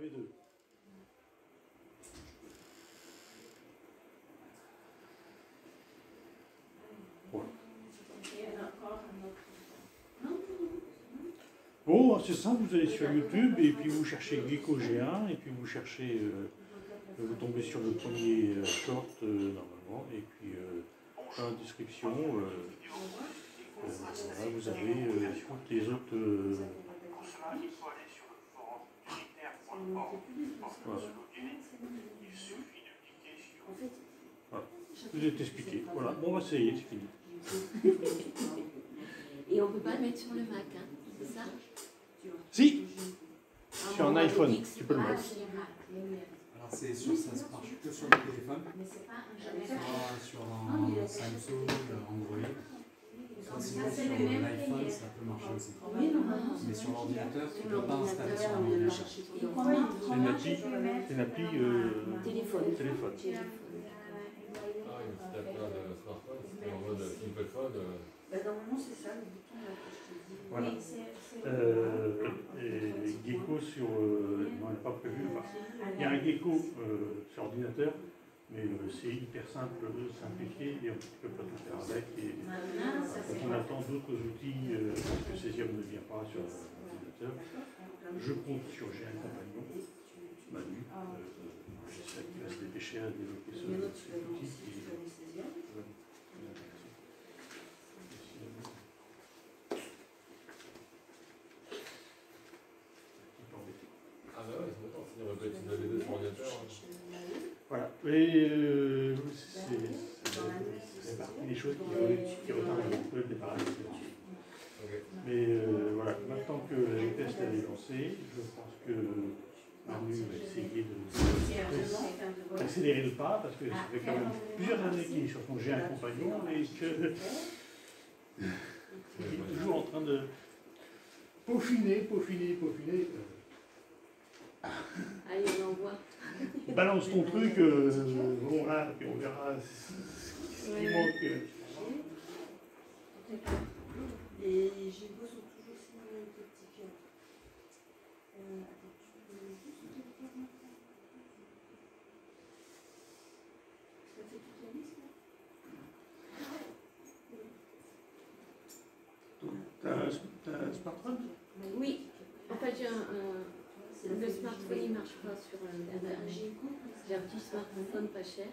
les deux. Voilà. Bon, c'est simple, vous allez sur YouTube et puis vous cherchez Gecko G1 et puis vous cherchez, vous tombez sur le premier short normalement et puis dans la description, voilà, vous avez toutes les autres. Voilà. Voilà. Vous êtes expliqué. Voilà, bon, on va essayer, c'est fini. Et on ne peut pas le mettre sur le Mac, hein, c'est ça? Si, sur un iPhone, tu peux le mettre. Alors ça se marche que sur le téléphone, soit sur un Samsung, Android, soit sinon sur l'iPhone, ça peut marcher aussi. Mais sur l'ordinateur, tu ne peux pas installer sur un ordinateur. C'est une appli téléphone. Ah, une petite appli de smartphone, c'est en mode simple phone. Normalement, c'est ça, le bouton là que je te dis. Voilà. Gecko sur. Non, il n'est pas prévu. Enfin, il y a un Gecko sur ordinateur, mais c'est hyper simple, simplifié, et on ne peut pas tout faire avec. Et on attend d'autres outils, parce que Cesium ne vient pas sur l'ordinateur. Je compte sur J'ai un compagnon, Manu. J'espère qu'il va se dépêcher à développer ce outil. Ah bah ouais, c'est bon, sinon on va pas utiliser les deux sur ordinateur. Voilà. Et c'est partie des choses qui retardent un peu le démarrage. Okay. Mais voilà, maintenant que le test est lancé, je pense que Manu va essayer d'accélérer le pas, parce que ça fait quand même plusieurs années qu'il est sur son J'ai un compagnon et qu'il est toujours en train de peaufiner. Allez, on envoie. Balance ton truc, bon là, puis on verra ce qui manque. Et j'ai besoin toujours signaler un petit cœur. Attends, tu peux juste ça fait toute la liste là? T'as un smartphone? Oui, en fait, j'ai le smartphone il ne marche pas sur Internet. J'ai un petit smartphone pas cher.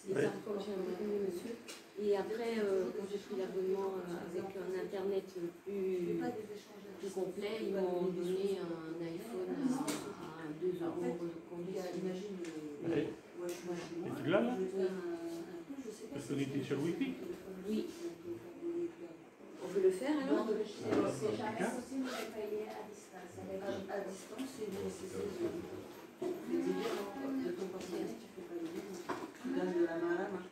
Et ça, quand j'ai un peu mieux, monsieur. Et après, quand j'ai pris l'abonnement avec un Internet plus complet, ils m'ont donné un iPhone à 2 € conditionné. Ouais. Et tu l'as là? Tu peux te connecter sur le Wi-Fi? Oui. On peut le faire alors? C'est jamais possible de payer à distance. À distance, c'est nécessaire. De ton portable, tu fais pas le tu donnes de la main à la main.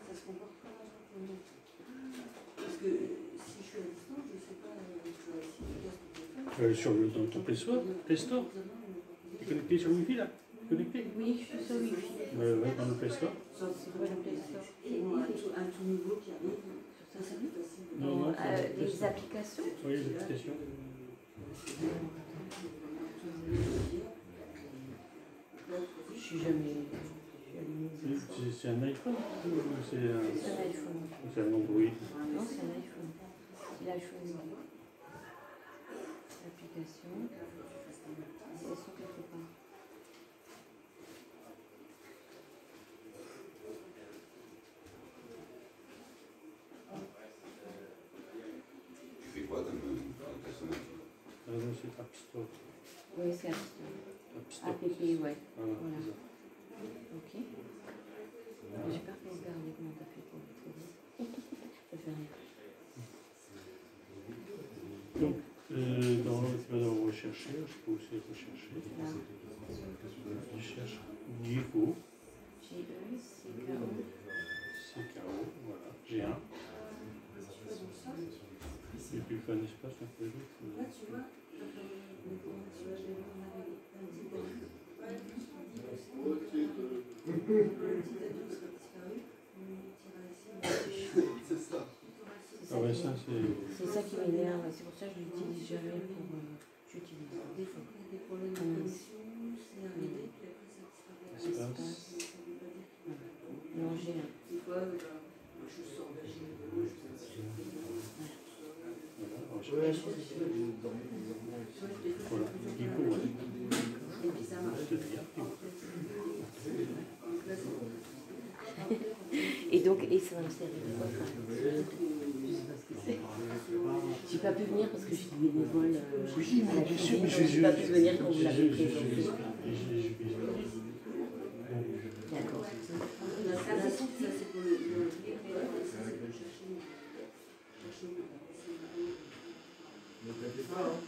Ça se comporte comme un smartphone. Parce que si je suis à distance, je ne sais pas sur dans ton Play Store? Tu es connecté sur le Wi-Fi là? Connecté? Oui, je suis sur le Wi-Fi. Dans le Play Store? C'est quoi le Play Store? Un tout nouveau qui arrive. Ça, c'est plus facile. Non, les applications? Oui, les applications. Je suis jamais. C'est un iPhone ou c'est un iPhone. C'est un Android? Non, c'est un iPhone. C'est l'iPhone. L'application. Elles sont quelque part. Tu fais quoi comme personnage? C'est App Store. Oui, c'est App Store. App, ouais. Voilà. Ok. J'ai pas regardé comment t'as fait pour le trouver. Ça fait rien. Donc, tu vas rechercher, je peux aussi rechercher. Je cherche Gecko. G-E-C-K-O. C-K-O, voilà. G1. Et puis, il faut un espace un peu d'autre. Là, tu vois, C'est ça. Ah ouais, ça c'est ça qui m'énerve, c'est pour ça que je l'utilise jamais pour. J'utilise des fois. des problèmes de connexion. donc, et ça va me servir de quoi ça? J'ai pas pu venir parce que je suis bénévole à la cuisine, donc j'ai pas pu venir quand vous l'avez présenté. D'accord. Ça, c'est pour le ça, c'est pour chercher Ne t'inquiète pas, hein.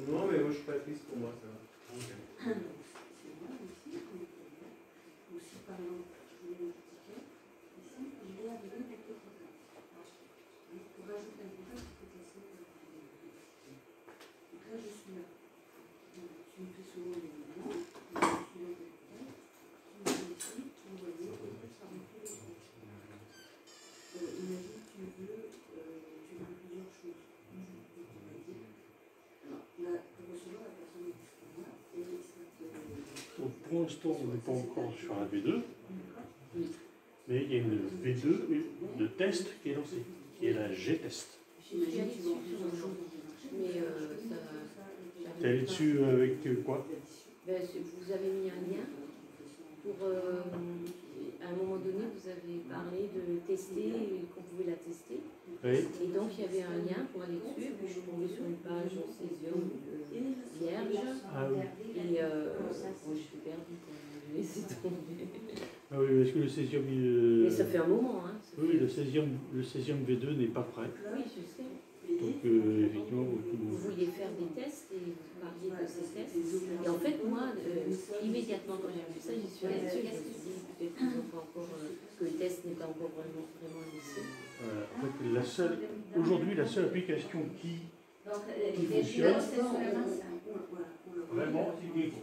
Non, mais moi je suis pas triste pour moi, ça va. aussi, par exemple, je mets le ticket, ici, je vais arriver pour que pour rajouter un contact, il faut passer par donc là, je suis là. Donc, tu me fais souvent des mouvements, je suis là, tu me fais ici, vous voyez, ça remplit les comptes. Imagine que tu veux plusieurs choses. Alors, là, pour recevoir, la personne est là, et ça te... Donc, pour l'instant, on n'est pas encore sur un V2, mais il y a une V2 de test qui est lancée, qui est la G-Test. J'imagine que tu vends plusieurs choses dans le marché. Mais ça. T'es allé dessus avec quoi? Ben, vous avez mis un lien pour. À un moment donné, vous avez parlé de tester, qu'on pouvait la tester. Oui. Et donc, il y avait un lien pour aller dessus. Et puis, je suis tombée sur une page en césium vierge. Ah oui. Et moi, je suis perdue quand j'ai laissé tomber. Ah oui, parce que le césium... Mais ça fait un moment, hein. Oui, le césium V2 n'est pas prêt. Oui, je sais. Donc, effectivement... Vous vouliez faire des tests et vous parliez de ces tests. Et en fait, moi, immédiatement quand j'ai vu ça, j'y suis allée dessus. Je me suis dit, peut-être qu'ils n'ont pas encore... que le test n'est pas encore vraiment lancé. En fait, aujourd'hui, la seule application qui fonctionne, vraiment, c'est Gecko.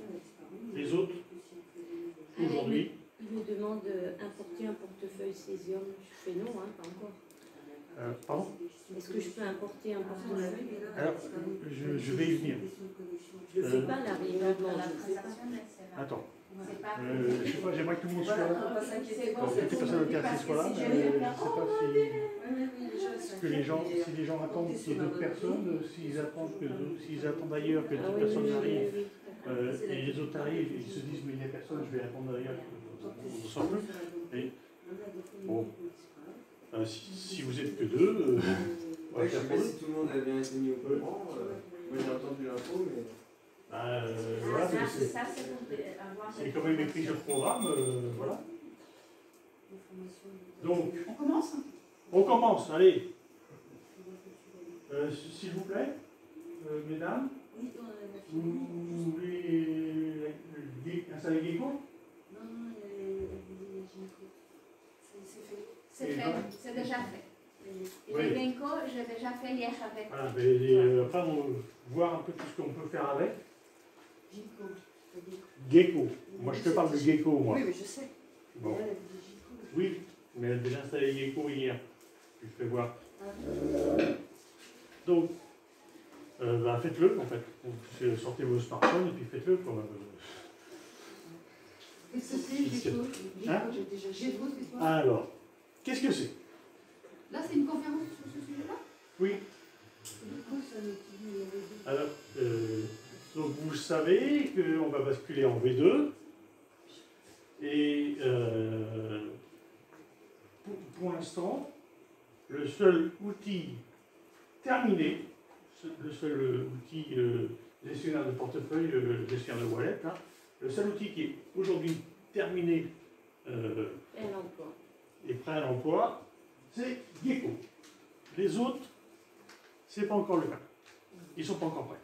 Les autres, aujourd'hui... Il me demande d'importer un portefeuille césium. Je fais non, hein, pas encore. Pardon? Est-ce que je peux importer un portefeuille? Alors, je vais y venir. Je ne fais pas la réunion de la présentation. Attends. Je sais pas, j'aimerais que tout le monde soit là. Toutes les personnes intéressées soient là. Je ne sais pas si les gens attendent qu'il y ait d'autres personnes, s'ils attendent ailleurs que d'autres personnes arrivent, et les autres arrivent et ils se disent mais il n'y a personne, je vais attendre ailleurs, on ne sent plus. Et, bon, si vous êtes que deux, on va Je sais faire pas pour si tout le monde a bien été mis au courant. Moi j'ai entendu l'info, mais. voilà, c'est quand même écrit sur le programme, voilà. Donc, on commence? On commence, allez. S'il vous plaît, mesdames, vous voulez installer Gecko? Non, c'est fait, c'est déjà fait. Et Oui. le Gecko, j'ai déjà fait hier avec. Voilà, mais, après, on va voir un peu tout ce qu'on peut faire avec. Gecko. Moi, je te parle de Gecko, moi. Oui, mais je sais. Bon. Oui, mais elle a déjà installé Gecko hier. Je te fais voir. Donc, faites-le, en fait. Sortez vos smartphones et puis faites-le, quoi. Qu'est-ce que c'est, Gecko? Hein? Gecko, c'est quoi? Alors, qu'est-ce que c'est? Là, c'est une conférence sur ce sujet-là? Oui. Alors, donc vous savez qu'on va basculer en V2 et pour l'instant, le seul outil terminé, le seul outil gestionnaire de portefeuille, gestionnaire de wallet, hein, le seul outil qui est aujourd'hui terminé et prêt à l'emploi, c'est Gecko. Les autres, c'est pas encore le cas. Ils sont pas encore prêts.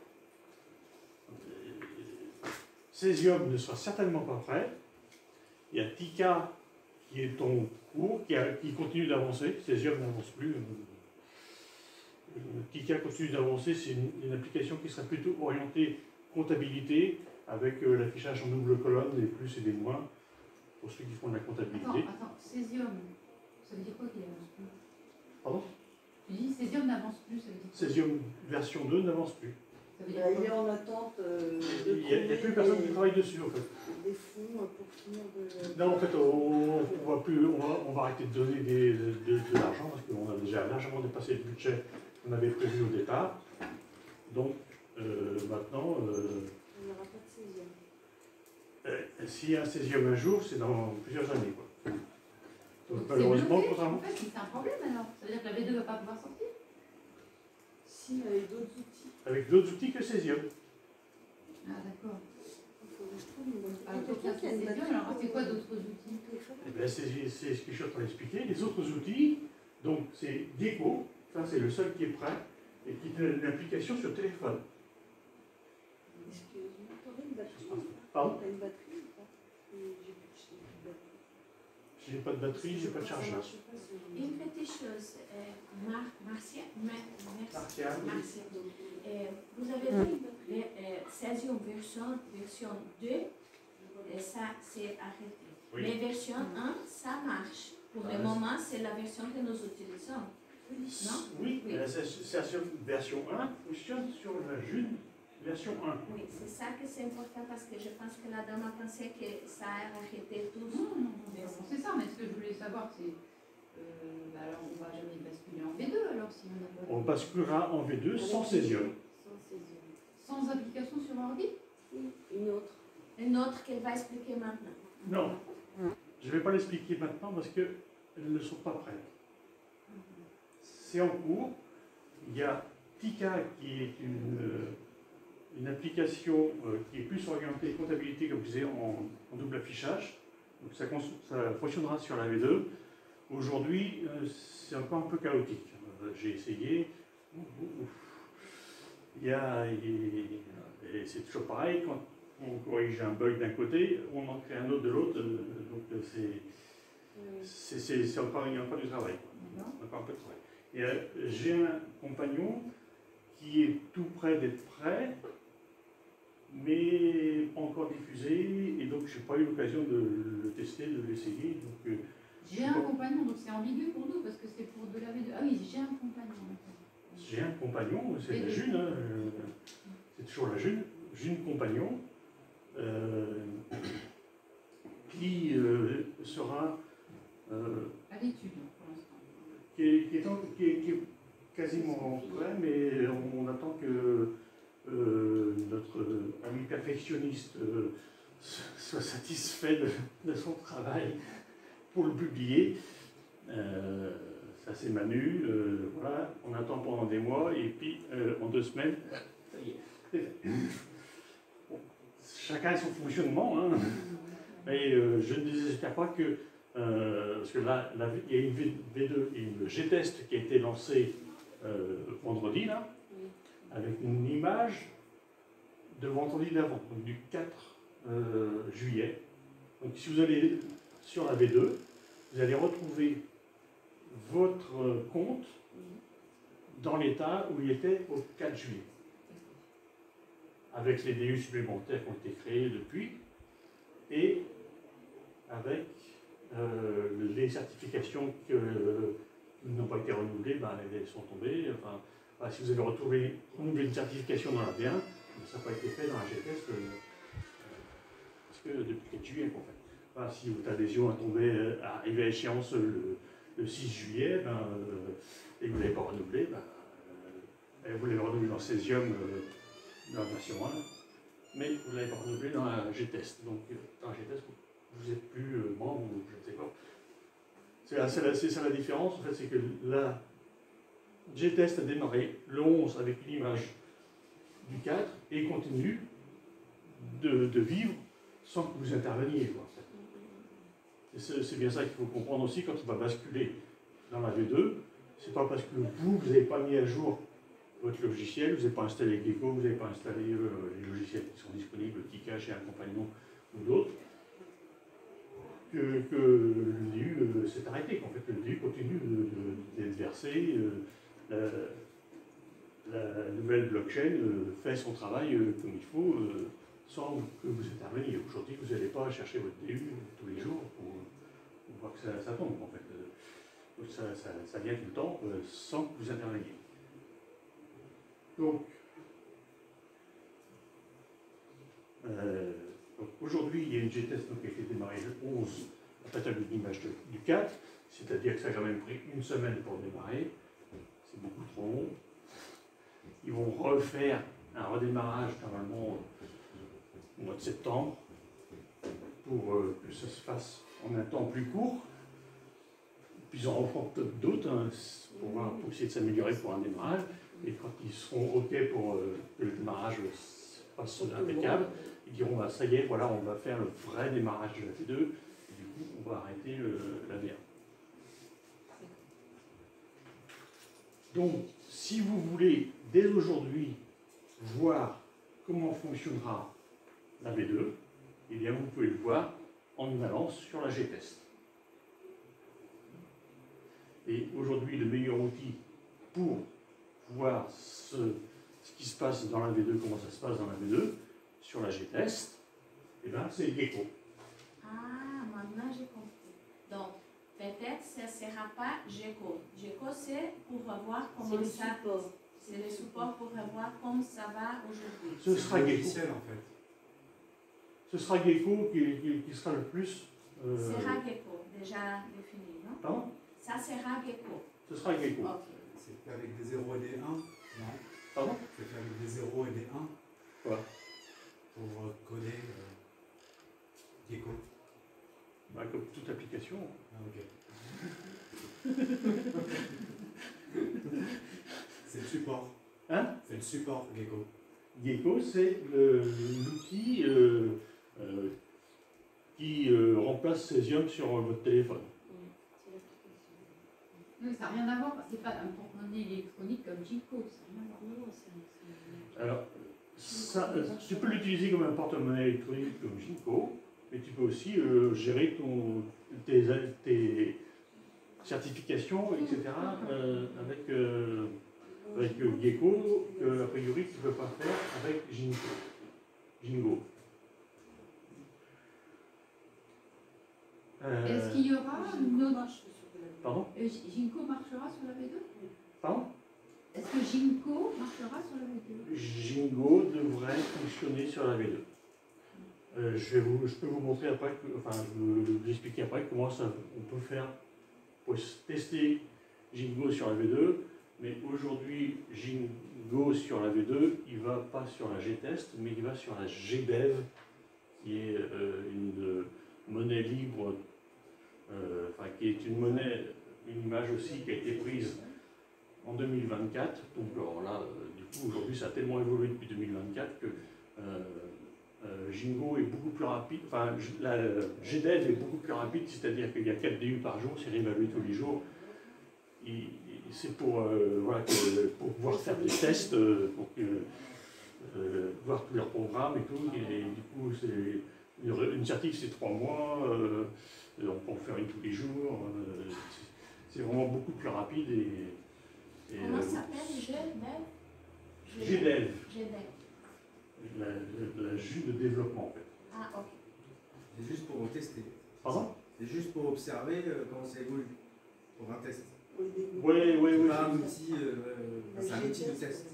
Césium ne sera certainement pas prêt. Il y a Tika qui est en cours, qui continue d'avancer. Césium n'avance plus. Tika continue d'avancer. C'est une application qui serait plutôt orientée comptabilité, avec l'affichage en double colonne, des plus et des moins, pour ceux qui font de la comptabilité. Attends, Césium, ça veut dire quoi qu'il avance plus? Pardon? Tu dis Césium n'avance plus, ça veut dire quoi? Césium version 2 n'avance plus. Ça veut dire Il est quoi? en attente Il n'y a plus personne qui travaille dessus, en fait. des fonds pour finir de... Non, en fait, on va arrêter de donner de l'argent parce qu'on a déjà largement dépassé le budget qu'on avait prévu au départ. Donc, maintenant, Il n'y aura pas de césium. S'il y a un 16e un jour, c'est dans plusieurs années. Quoi. Donc, C'est malheureusement, bloqué, contrairement. en fait, c'est un problème alors. Ça veut dire que la V2 ne va pas pouvoir sortir. Si, avec d'autres outils. Avec d'autres outils que 16e. Ah d'accord. Il faudrait que je trouve une bonne Alors, quelqu'un qui a une batterie. alors c'est quoi d'autres outils? Eh ben, c'est ce que je suis en train d'expliquer. Les autres outils, donc c'est Gecko, ça c'est le seul qui est prêt et qui a une application sur téléphone. Excuse-moi, t'aurais une batterie? Pardon? T'as une batterie ou pas? J'ai plus de batterie. J'ai pas de batterie, j'ai pas de chargeur. Une petite chose, Martial, vous avez vu 16e version 2, et ça c'est arrêté. Oui. Mais version 1, ça marche. Pour le moment, c'est la version que nous utilisons. Non? Oui, la version 1 fonctionne sur la June version 1. Oui, c'est ça que c'est important parce que je pense que la dame a pensé que ça a arrêté tout. Non, c'est ça, mais ce que je voulais savoir, c'est. Alors, on va jamais basculer en V2 alors si on n'a pas. On basculera en V2 sans 16e. Sans application sur ordi? Une autre. Une autre qu'elle va expliquer maintenant. Non, je ne vais pas l'expliquer maintenant parce qu'elles ne sont pas prêtes. C'est en cours. Il y a Tika qui est une application qui est plus orientée comptabilité, comme je disais, en double affichage. Donc ça fonctionnera sur la V2. Aujourd'hui, c'est encore un peu chaotique. J'ai essayé. Et c'est toujours pareil, quand on corrige un bug d'un côté, on en crée un autre de l'autre. Donc c'est encore, il y a encore du travail. Encore un peu de travail. Et j'ai un compagnon qui est tout près d'être prêt, mais pas encore diffusé, et donc je n'ai pas eu l'occasion de le tester, de l'essayer. J'ai un compagnon, donc c'est ambigu pour nous, parce que c'est pour de la V2. Ah oui, j'ai un compagnon. J'ai un compagnon, c'est la June, hein, c'est toujours la June compagnon, qui sera à l'étude pour l'instant. qui est quasiment prêt, mais on attend que notre ami perfectionniste soit satisfait de son travail pour le publier. Ça c'est Manu, voilà, on attend pendant des mois et puis en 2 semaines, ça y est. Bon, chacun a son fonctionnement, hein. Mais je ne désespère pas que, parce que là, il y a une V2 et une G-Test qui a été lancée vendredi, là, avec une image de vendredi d'avant, donc du 4 juillet. Donc si vous allez sur la V2, vous allez retrouver votre compte dans l'état où il était au 4 juillet, avec les DU supplémentaires qui ont été créés depuis, et avec les certifications qui n'ont pas été renouvelées, ben, elles sont tombées. Enfin, si vous avez renouvelé une certification dans la V1, ça n'a pas été fait dans la GTS parce que depuis le 4 juillet, en fait. Enfin, si votre adhésion arrive à échéance le 6 juillet, et que vous ne l'avez pas renouvelé, vous l'avez renouvelé dans le 16e dans la version 1, mais vous ne l'avez pas renouvelé dans la G-Test. Donc, dans la G-Test, vous n'êtes plus membre ou je ne sais pas. C'est ça la différence, en fait, c'est que la G-Test a démarré le 11 avec une image du 4 et continue de vivre sans que vous interveniez. C'est bien ça qu'il faut comprendre aussi quand on va basculer dans la V2. C'est pas parce que vous n'avez pas mis à jour votre logiciel, vous n'avez pas installé Gecko, vous n'avez pas installé les logiciels qui sont disponibles, Tika chez un compagnon ou d'autres, que le DU s'est arrêté, qu'en fait le DU continue d'être versé, la nouvelle blockchain fait son travail comme il faut, sans que vous interveniez. Aujourd'hui, vous n'allez pas chercher votre DU tous les jours pour voir que ça tombe, en fait. Donc ça vient tout le temps sans que vous interveniez. Donc aujourd'hui, il y a une G-Test qui a été démarrée le 11, en fait avec une image du 4, c'est-à-dire que ça a quand même pris une semaine pour démarrer. C'est beaucoup trop long. Ils vont refaire un redémarrage normalement au mois de septembre. pour que ça se fasse en un temps plus court. Puis ils en referont peut-être d'autres hein, pour essayer de s'améliorer pour un démarrage. Et quand ils seront OK pour que le démarrage se passe impeccable, ils diront bah, ça y est, voilà, on va faire le vrai démarrage de la V2, et du coup, on va arrêter la V1. Donc, si vous voulez, dès aujourd'hui, voir comment fonctionnera la V2, eh bien, vous pouvez le voir en allant sur la G-Test. Et aujourd'hui, le meilleur outil pour voir ce qui se passe dans la V2, comment ça se passe dans la V2, sur la G-Test, eh bien, c'est Gecko. Ah, maintenant j'ai compris. Donc, peut-être ce ne sera pas Gecko. Gecko, c'est pour voir comment ça... C'est le support pour voir comment ça va aujourd'hui. Ce sera Gecko. Logiciel, en fait. Ce sera Gecko qui sera le plus... Sera Gecko, déjà défini, non? Pardon? Ça sera Gecko. Ce sera Gecko. Ok. C'est fait avec des 0 et des 1, non? Pardon? C'est fait avec des 0 et des 1. Quoi? Pour coder Gecko. Bah, comme toute application. Ah, ok. C'est le support. Hein? C'est le support Gecko. Gecko, c'est l'outil qui remplace Cesium sur votre téléphone. Oui, ça n'a rien à voir, c'est pas un porte-monnaie électronique comme Gecko, ça n'a rien à voir. Alors, ça, tu peux l'utiliser comme un porte-monnaie électronique comme Gecko, mais tu peux aussi gérer tes certifications, etc. Avec Gecko, a priori tu ne peux pas faire avec Jingo. Est-ce qu'il y aura une autre... Pardon? Gecko marchera sur la V2? Pardon? Est-ce que Gecko marchera sur la V2? Jingo devrait fonctionner sur la V2. Je peux vous montrer après, enfin je vais vous expliquer après comment on peut faire pour tester Jingo sur la V2. Mais aujourd'hui, Jingo sur la V2, il ne va pas sur la G-Test, mais il va sur la GDev, qui est une monnaie libre, qui est une image aussi qui a été prise en 2024. Donc alors là, du coup, aujourd'hui, ça a tellement évolué depuis 2024 que Jingo est beaucoup plus rapide, enfin, la GDev est beaucoup plus rapide, c'est-à-dire qu'il y a 4 DU par jour, c'est réévalué tous les jours. C'est pour, pour pouvoir faire des tests, pour voir tous leurs programmes et tout. Et du coup, une certif, c'est 3 mois, on peut en faire une tous les jours. C'est vraiment beaucoup plus rapide. Comment ça s'appelle? GDev. GDev. La jus de développement, en fait. Ah, ok. C'est juste pour tester. Pardon? C'est juste pour observer comment ça évolue. Pour un test. Oui. C'est pas un outil, c'est un outil de test.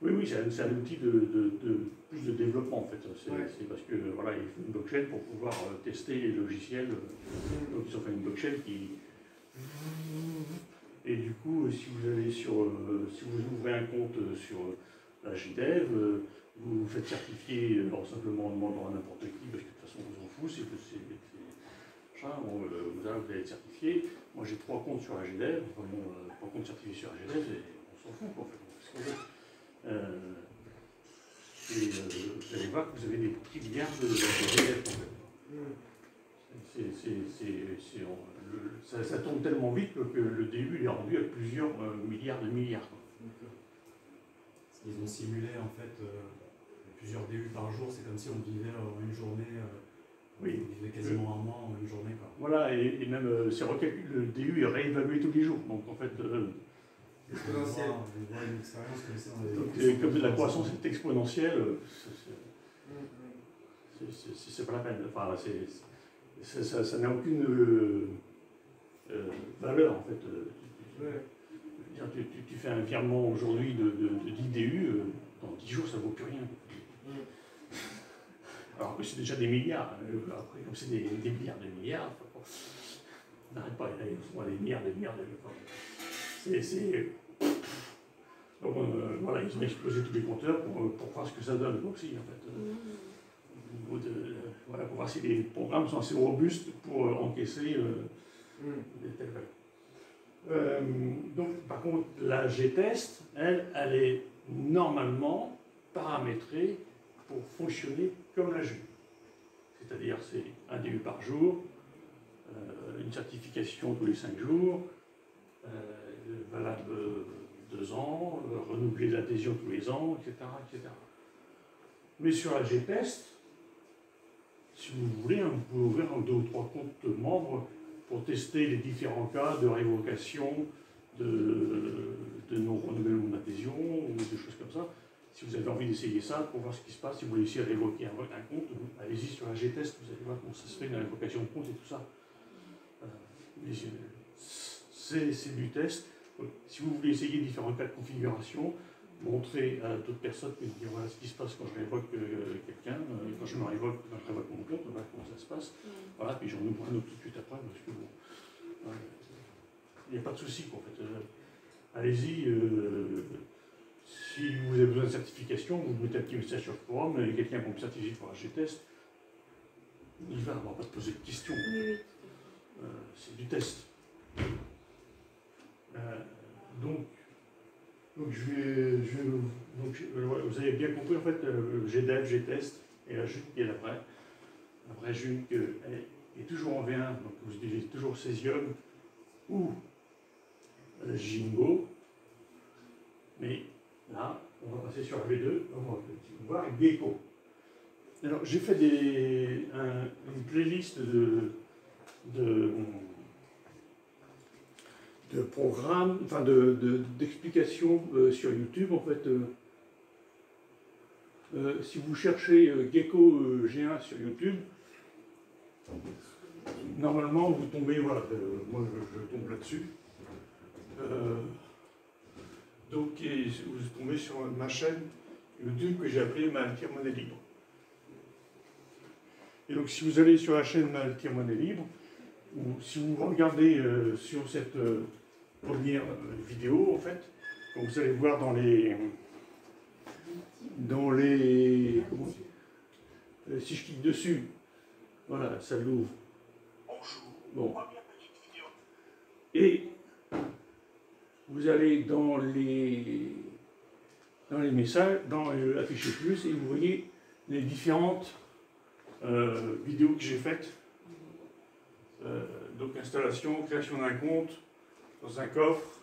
Oui, c'est un outil de plus de développement en fait. C'est parce que voilà, il faut une blockchain pour pouvoir tester les logiciels. Donc ils ont fait une blockchain qui. Et du coup, si vous allez si vous ouvrez un compte sur la GDev, vous vous faites certifier simplement en demandant à n'importe qui, parce que de toute façon on vous en fout, c'est que c'est machin, vous allez être certifié. Moi j'ai 3 comptes sur la GDev, 3 comptes certifiés sur la GDev, et on s'en fout quoi, en fait. Vous allez voir que vous avez des petits milliards de GDev en fait. Ça tombe tellement vite que le DU est rendu à plusieurs milliards de milliards. Quoi. Ils ont simulé en fait plusieurs DU par jour, c'est comme si on vivait une journée, oui. On vivait quasiment un mois en une journée. Quoi. Voilà, et même le DU est réévalué tous les jours. Donc en fait, exponentielle. On voit une expérience comme ça. Comme la croissance est exponentielle, c'est pas la peine. Enfin, ça n'a aucune valeur en fait. Tu fais un virement aujourd'hui de 10 DU, dans 10 jours ça ne vaut plus rien. Alors que c'est déjà des milliards. Après, comme c'est des milliards de milliards, on n'arrête pas, il faut des milliards de milliards. Donc voilà, ils ont explosé tous les compteurs pour voir ce que ça donne aussi en fait. Au niveau de Voilà, pour voir si les programmes sont assez robustes pour encaisser des telles valeurs. Donc, par contre, la G-test, elle est normalement paramétrée pour fonctionner comme la G. C'est-à-dire, c'est un DU par jour, une certification tous les 5 jours, valable 2 ans, renouveler l'adhésion tous les ans, etc., etc. Mais sur la G-test, si vous voulez, vous pouvez ouvrir 2 ou 3 comptes membres pour tester les différents cas de révocation, de non-renouvellement d'adhésion ou des choses comme ça. Si vous avez envie d'essayer ça pour voir ce qui se passe, si vous voulez essayer de révoquer un compte, allez-y sur la G-test, vous allez voir comment ça se fait, la révocation de compte et tout ça. C'est du test. Donc, si vous voulez essayer différents cas de configuration, montrer à d'autres personnes et dire voilà ce qui se passe quand je révoque quelqu'un, quand je révoque mon compte, voilà comment ça se passe. Voilà, puis j'en ouvre un autre tout de suite après, parce que bon, voilà, il n'y a pas de souci en fait. Allez-y, si vous avez besoin de certification, vous mettez un petit message sur le forum, et quelqu'un qui me certifie pour un G-test, il va, on ne va pas se poser de questions. C'est du test. Donc vous avez bien compris en fait, GDev, G-test et la JUNC qui est la vraie. La vraie JUNC est toujours en V1, donc vous utilisez toujours Cesium ou Jingo. Mais là, on va passer sur la V2, on va voir Gecko. Alors j'ai fait une playlist de programmes, enfin d'explications sur YouTube. En fait, si vous cherchez Gecko G1 sur YouTube, normalement vous tombez, voilà, moi je tombe là-dessus. Donc vous tombez sur ma chaîne YouTube que j'ai appelée Maltire-Monnaie Libre. Et donc si vous allez sur la chaîne Maltire-Monnaie Libre, ou si vous regardez sur cette première vidéo, en fait, donc vous allez voir comment, si je clique dessus, voilà, ça l'ouvre. Bon. Et vous allez dans les messages, dans afficher plus, et vous voyez les différentes vidéos que j'ai faites. Donc installation, création d'un compte dans un coffre,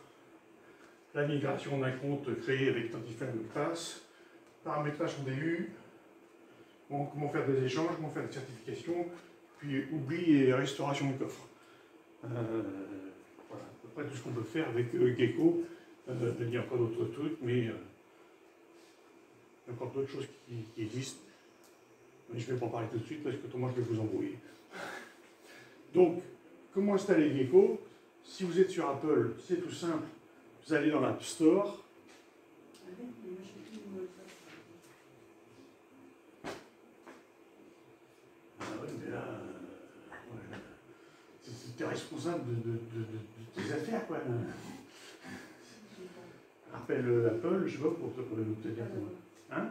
la migration d'un compte créé avec identifiant mot de passe, paramétrage en DU, comment faire des échanges, comment faire des certifications, puis oubli et restauration du coffre. Voilà, à peu près tout ce qu'on peut faire avec Gecko. Il y a encore d'autres trucs, mais il y a encore d'autres choses qui existent. Mais je ne vais pas en parler tout de suite parce que autrement je vais vous embrouiller. Donc, comment installer Gecko? Si vous êtes sur Apple, c'est tout simple. Vous allez dans l'App Store. Ah oui, mais là, tu es responsable de tes affaires, quoi. Appelle Apple, je sais pas pour te dire comment. Hein?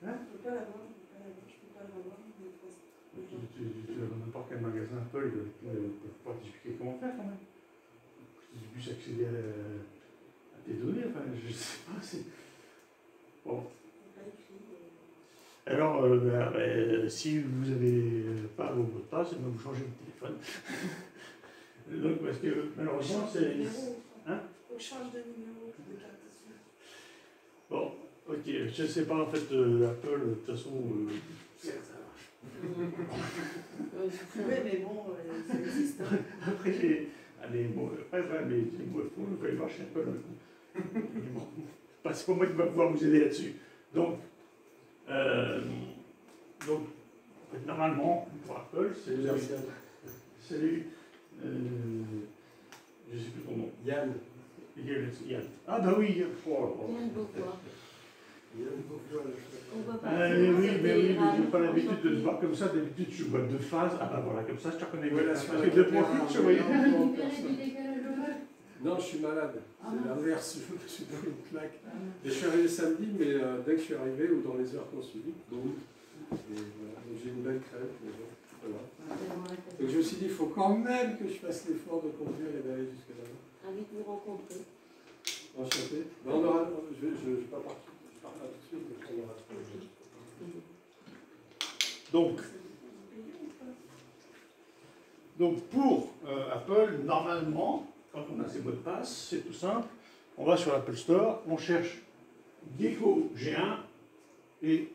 Hein? Je peux pas l'avoir. Tu vas dans n'importe quel magasin Apple, ils peuvent pas t'expliquer comment faire quand même. Tu puisses accéder à tes données, enfin, je sais pas, c'est... Bon. Alors, si vous n'avez pas vos mots de passe, vous changez de téléphone. Donc, parce que malheureusement, c'est... Hein? On change de numéro de carte. Bon, ok, je ne sais pas en fait, Apple, de toute façon, ça marche. Oui, mais bon, ça existe. Hein. Après, mais il faut aller voir chez Apple. Bon, c'est pas moi qui va pouvoir vous aider là-dessus. Donc, en fait, normalement, pour Apple, c'est... Salut. Je ne sais plus ton nom. Yann. Yann. Ah bah oui, Yann. Yann Beauvoir. Oui, mais j'ai pas l'habitude de te voir comme ça. D'habitude, je vois deux phases. Ah bah voilà, comme ça, je te reconnais. Voilà, parce que de profil, je voyais. Non, je suis malade. C'est l'inverse, je me suis donné une claque. Et je suis arrivé samedi, mais dès que je suis arrivé, ou dans les heures qu'on suivi, boum, voilà. Donc j'ai une belle crête, mais bon, voilà. Donc je me suis dit, il faut quand même que je fasse l'effort de conduire et d'aller jusque là-bas. Ravi de vous rencontrer. Enchanté. Ben, on aura, je ne pars pas tout de suite, mais on aura tout. Donc pour Apple, normalement, quand on a ses mots de passe, c'est tout simple. On va sur l'Apple Store, on cherche Gecko G1 et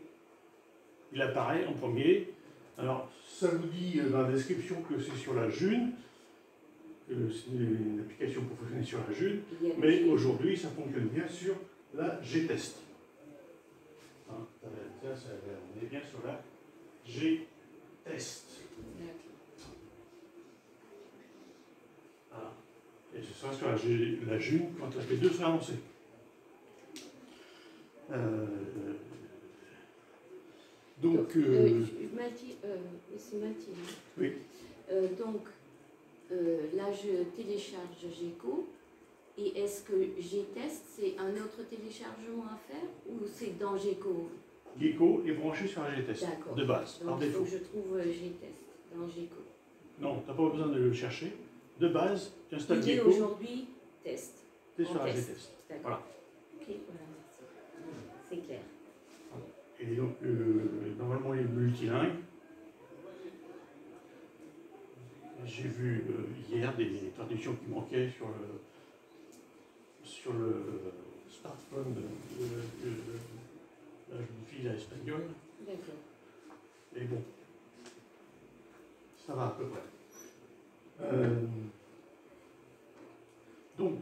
il apparaît en premier. Alors, ça vous dit dans la description que c'est sur la June, que c'est une application pour fonctionner sur la June, mais aujourd'hui, ça fonctionne bien sur la G-Test. Hein, on est bien sur la G-Test. Voilà. Et ce sera sur la June quand la P2 sera annoncée. Donc, c'est Mathilde. Oui. Donc, là, je télécharge Gecko. Et est-ce que G-Test, c'est un autre téléchargement à faire ou c'est dans Gecko? Gecko est branché sur un G-Test, de base, donc, par défaut. Donc, je trouve G-Test dans Gecko. Non, tu n'as pas besoin de le chercher. De base, tu installes Il est Gecko. aujourd'hui test. Tu es sur un G-Test. Voilà. Ok, voilà, merci. C'est clair. Et donc, normalement, il est multilingue. J'ai vu hier des traductions qui manquaient sur le smartphone de la jeune fille espagnole. D'accord. Et bon, ça va à peu près. Donc,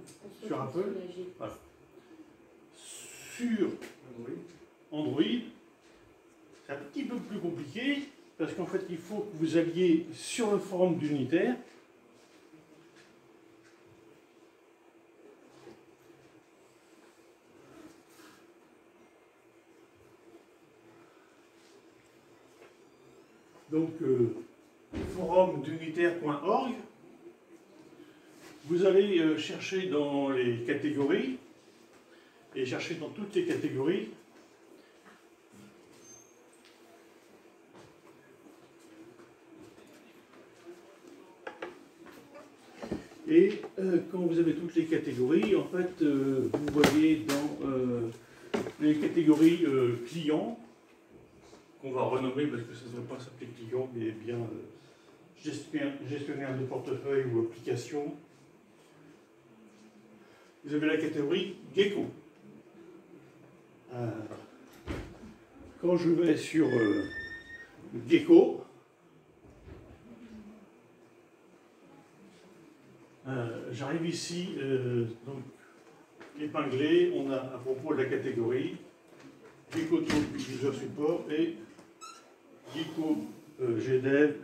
sur Apple, voilà. Sur Android, c'est un petit peu plus compliqué, parce qu'en fait, il faut que vous alliez sur le forum d'Unitaire. Donc, forum d'unitaire.org. Vous allez chercher dans les catégories, et chercher dans toutes les catégories. Et quand vous avez toutes les catégories, en fait, vous voyez dans les catégories clients, qu'on va renommer parce que ça ne doit pas s'appeler client, mais bien gestionnaire de portefeuille ou application. Vous avez la catégorie Gecko. Quand je vais sur Gecko, j'arrive ici, donc épinglé, on a à propos de la catégorie Gecko Talk User Support et Gecko GDev,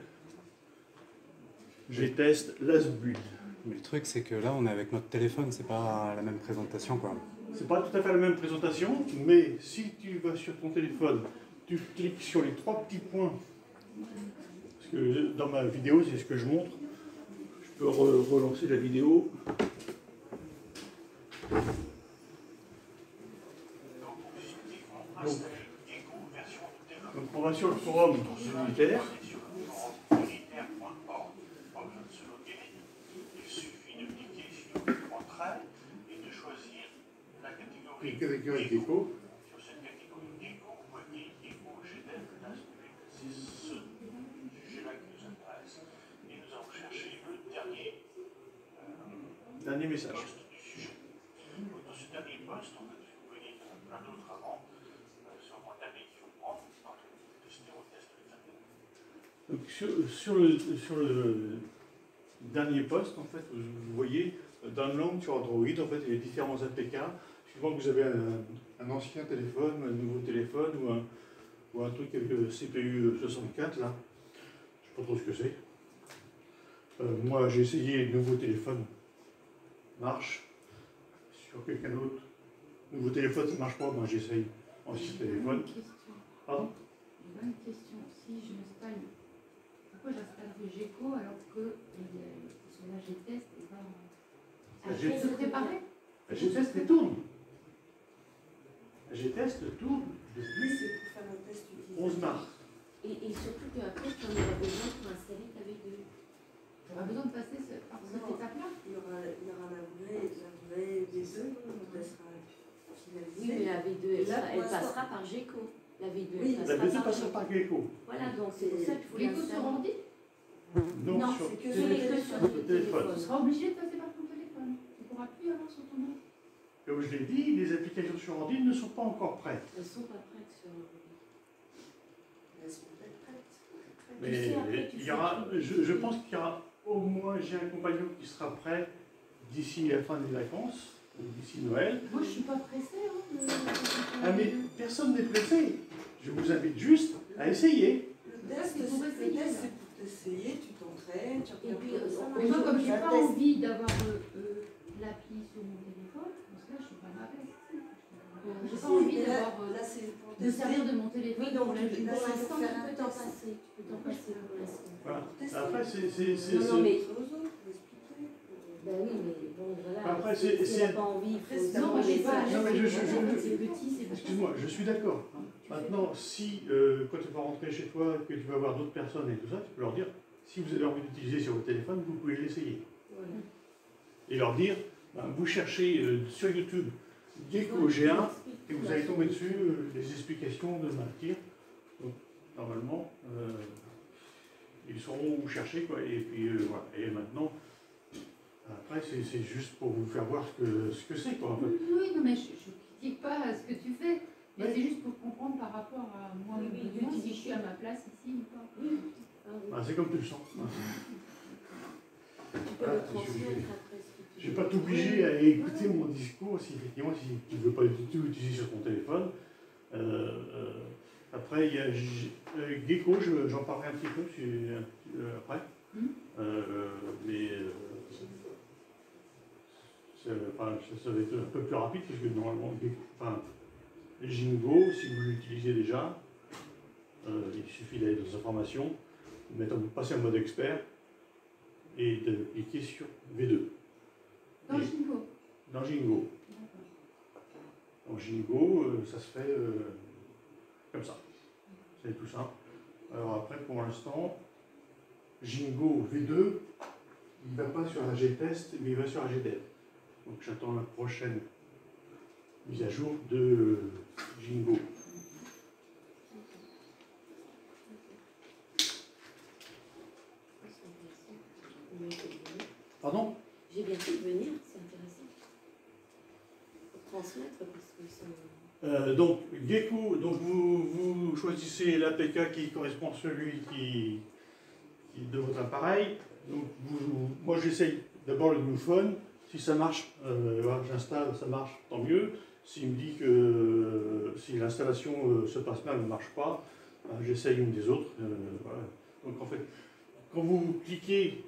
G-Test, Last Build. Mais le truc, c'est que là, on est avec notre téléphone, c'est pas la même présentation, quoi. C'est pas tout à fait la même présentation, mais si tu vas sur ton téléphone, tu cliques sur les trois petits points, parce que dans ma vidéo, c'est ce que je montre. Je peux relancer la vidéo. Donc on va sur le forum unitaire. Et catégorie Gecko. Sur cette catégorie Gecko, vous voyez Gecko, GDev, c'est ce sujet-là qui nous intéresse. Et nous allons chercher le dernier message. Poste du sujet. Donc, dans ce dernier poste, en fait, vous voyez plein d'autres avant. C'est vraiment le dernier qu'il faut prendre pour tester au test de l'examen. Donc sur le dernier poste, en fait, vous voyez download sur Android, en fait, il y a différents APK. Suivant que vous avez un ancien téléphone, un nouveau téléphone ou un truc avec le CPU 64, là, je ne sais pas trop ce que c'est. Moi, j'ai essayé le nouveau téléphone, marche. Sur quelqu'un d'autre, nouveau téléphone, ça ne marche pas, moi j'essaye ancien téléphone. Pardon? J'ai une question. Si je m'installe, pourquoi j'installe Gecko alors que sur la G-Test et pas... La G-Test se préparer? La G-Test, elle tourne. La G-Test tourne depuis 11 mars. Et surtout qu'après, tu en auras besoin pour installer ta V2. Tu auras besoin de passer par cette étape-là. Il y aura la vraie V2, elle sera finalisée. Oui, mais la V2, elle passera par GECO. La V2, Oui, La V2 passera par GECO. Voilà, donc c'est pour ça qu'il faut GECO sur ordi. Non, sur c'est que sur le téléphone. Tu seras obligé de passer par ton téléphone. Tu ne pourras plus avoir sur ton ordi. Comme je l'ai dit, les applications sur ordi ne sont pas encore prêtes. Elles ne sont pas prêtes sur ordi. Elles sont peut-être prêtes. Mais il y aura, je pense qu'il y aura au moins, j'ai un compagnon qui sera prêt d'ici la fin des vacances, d'ici Noël. Moi, je ne suis pas pressée. Ah mais personne n'est pressé. Je vous invite juste à essayer. Le test, c'est pour t'essayer, tu t'entraînes, tu Et puis, Mais moi, comme je n'ai pas envie d'avoir l'appli sur mon téléphone, parce que là, je suis pas mal. J'ai pas envie de servir de mon téléphone. Oui, donc pour l'instant, tu peux t'en passer. Tu peux t'en passer pour l'instant. Voilà. Après, c'est. Non, mais. Ben oui, mais bon, voilà. Après, si elle n'a pas envie, il faut. Non, moi, je sais pas. Non, mais c'est petit, c'est pas. excuse-moi, je suis d'accord. Hein. Maintenant, si quand tu vas rentrer chez toi, que tu vas voir d'autres personnes et tout ça, tu peux leur dire, si vous avez envie d'utiliser sur votre téléphone, vous pouvez l'essayer. Voilà. Et leur dire, ben, vous cherchez sur YouTube GECO G1 et vous allez tomber dessus les explications de Martyr. Donc, normalement, ils sauront où vous cherchez, quoi. Et puis voilà. Et maintenant, après, c'est juste pour vous faire voir ce que c'est, quoi. En fait. Oui, non, mais je ne critique pas ce que tu fais. Mais c'est juste pour comprendre par rapport à moi, si je suis à ma place ici ou pas. Ben, c'est comme tu le sens. Tu peux le transmettre après. Je ne vais pas t'obliger à écouter mon discours si effectivement si tu ne veux pas du tout utiliser sur ton téléphone. Après, il y a GECO, j'en parlerai un petit peu après. Mais ça va être un peu plus rapide parce que normalement, Jingo, si vous l'utilisez déjà, il suffit d'aller dans informations, de passer en mode expert et de cliquer sur V2. Dans Jingo. Dans Jingo. Dans Jingo, ça se fait comme ça. C'est tout simple. Alors après, pour l'instant, Jingo V2, il ne va pas sur la G-Test, mais il va sur la G-Dev. Donc j'attends la prochaine mise à jour de Jingo. Pardon? J'ai bien fait de venir, c'est intéressant. Pour transmettre, parce que donc, GECO, donc vous choisissez l'APK qui correspond à celui qui de votre appareil. Donc, moi, j'essaye d'abord le New Phone. Si ça marche, voilà, j'installe, ça marche, tant mieux. S'il me dit que si l'installation se passe mal, ne marche pas, j'essaye une des autres. Voilà. Donc, en fait, quand vous cliquez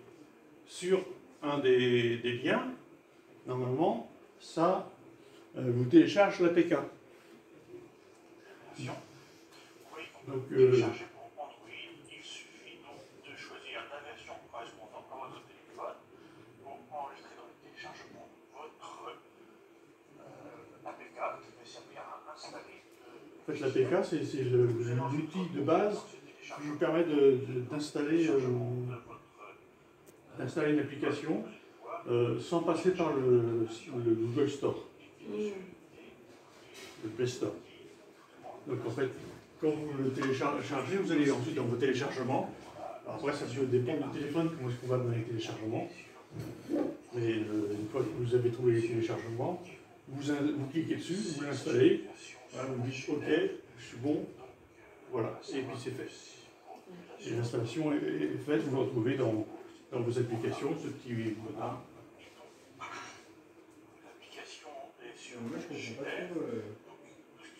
sur un des liens, normalement, ça vous télécharge l'APK. Donc, télécharger pour Android, il suffit donc de choisir la version correspondant à votre téléphone pour enregistrer dans le téléchargement votre APK qui va servir à installer. En fait, l'APK, c'est l'outil de base qui vous permet d'installer une application sans passer par le Google Store, le Play Store. Donc en fait, quand vous le téléchargez, vous allez ensuite dans vos téléchargements. Alors après, ça dépend du téléphone, comment est-ce qu'on va dans les téléchargements. Mais une fois que vous avez trouvé les téléchargements, vous cliquez dessus, vous l'installez, voilà, vous dites OK, je suis bon, voilà, et puis c'est fait. Et l'installation est faite, vous le retrouvez dans vos applications, ce petit bouton. L'application est sur moi, je comprends pas trop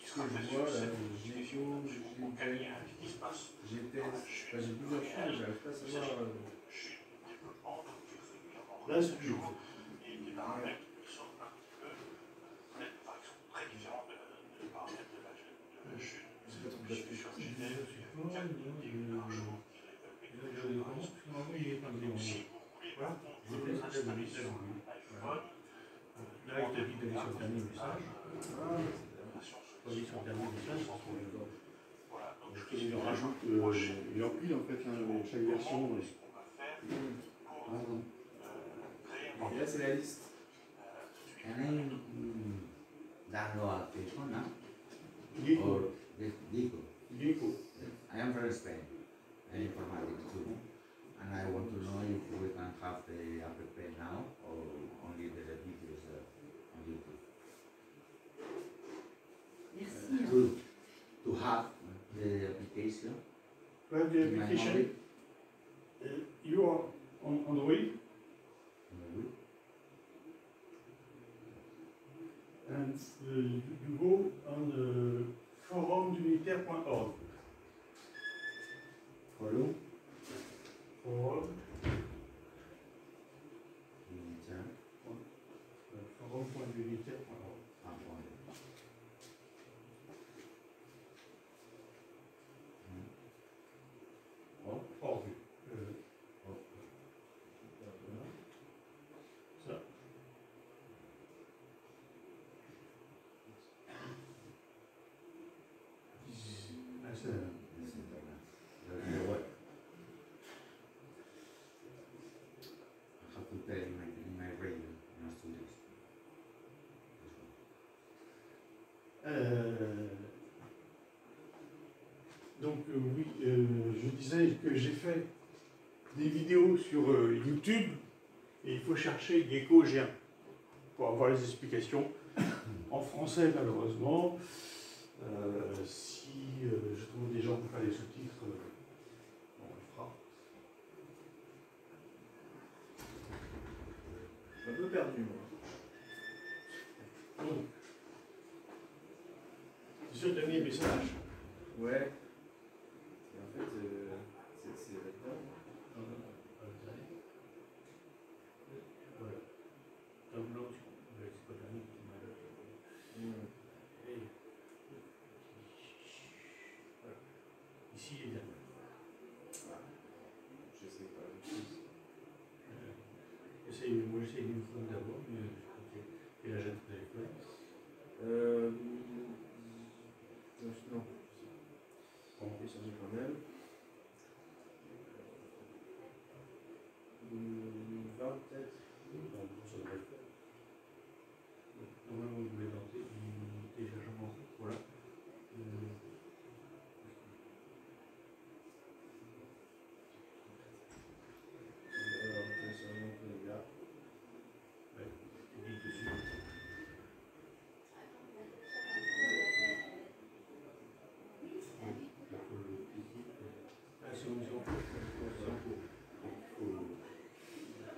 ce que je vois là, GECO, G-Test, j'ai plusieurs choses, mais j'arrive pas à savoir. Là, c'est du Là, il t'invite d'aller sur le dernier message. Sur le dernier message, voilà. Il rajoute, il empile en fait chaque version. Et là, c'est la liste. Can I download this one now? Gecko. Or Gecko? Gecko. I am from Spain, and informatics too. And I want to know if we can have the app now or only the videos on YouTube. Merci. To have the application. To have the application, you are on Android. And you go on forumdunitaire.org. Forum? Forum. Unitaire. Forum.unitaire.org. Org. Ça. Donc oui, je disais que j'ai fait des vidéos sur YouTube et il faut chercher Gecko G1 pour avoir les explications. En français malheureusement, si je trouve des gens pour faire les sous-titres, on le fera. Je suis un peu perdu, moi. Donc, c'est le dernier message. Ouais. Et en fait, c'est là-dedans. Voilà. Download, c'est pas dernier. Ici, il est dernier. Je sais pas. Moi, j'essaie d'une fois d'abord, mais je crois qu'il a jamais de téléphone. Non. On va télécharger quand même. 20 peut-être. Ça devrait le faire. Normalement, vous voulez tenter du téléchargement. Voilà. Alors, téléchargement que là. Ouais, tu cliques dessus.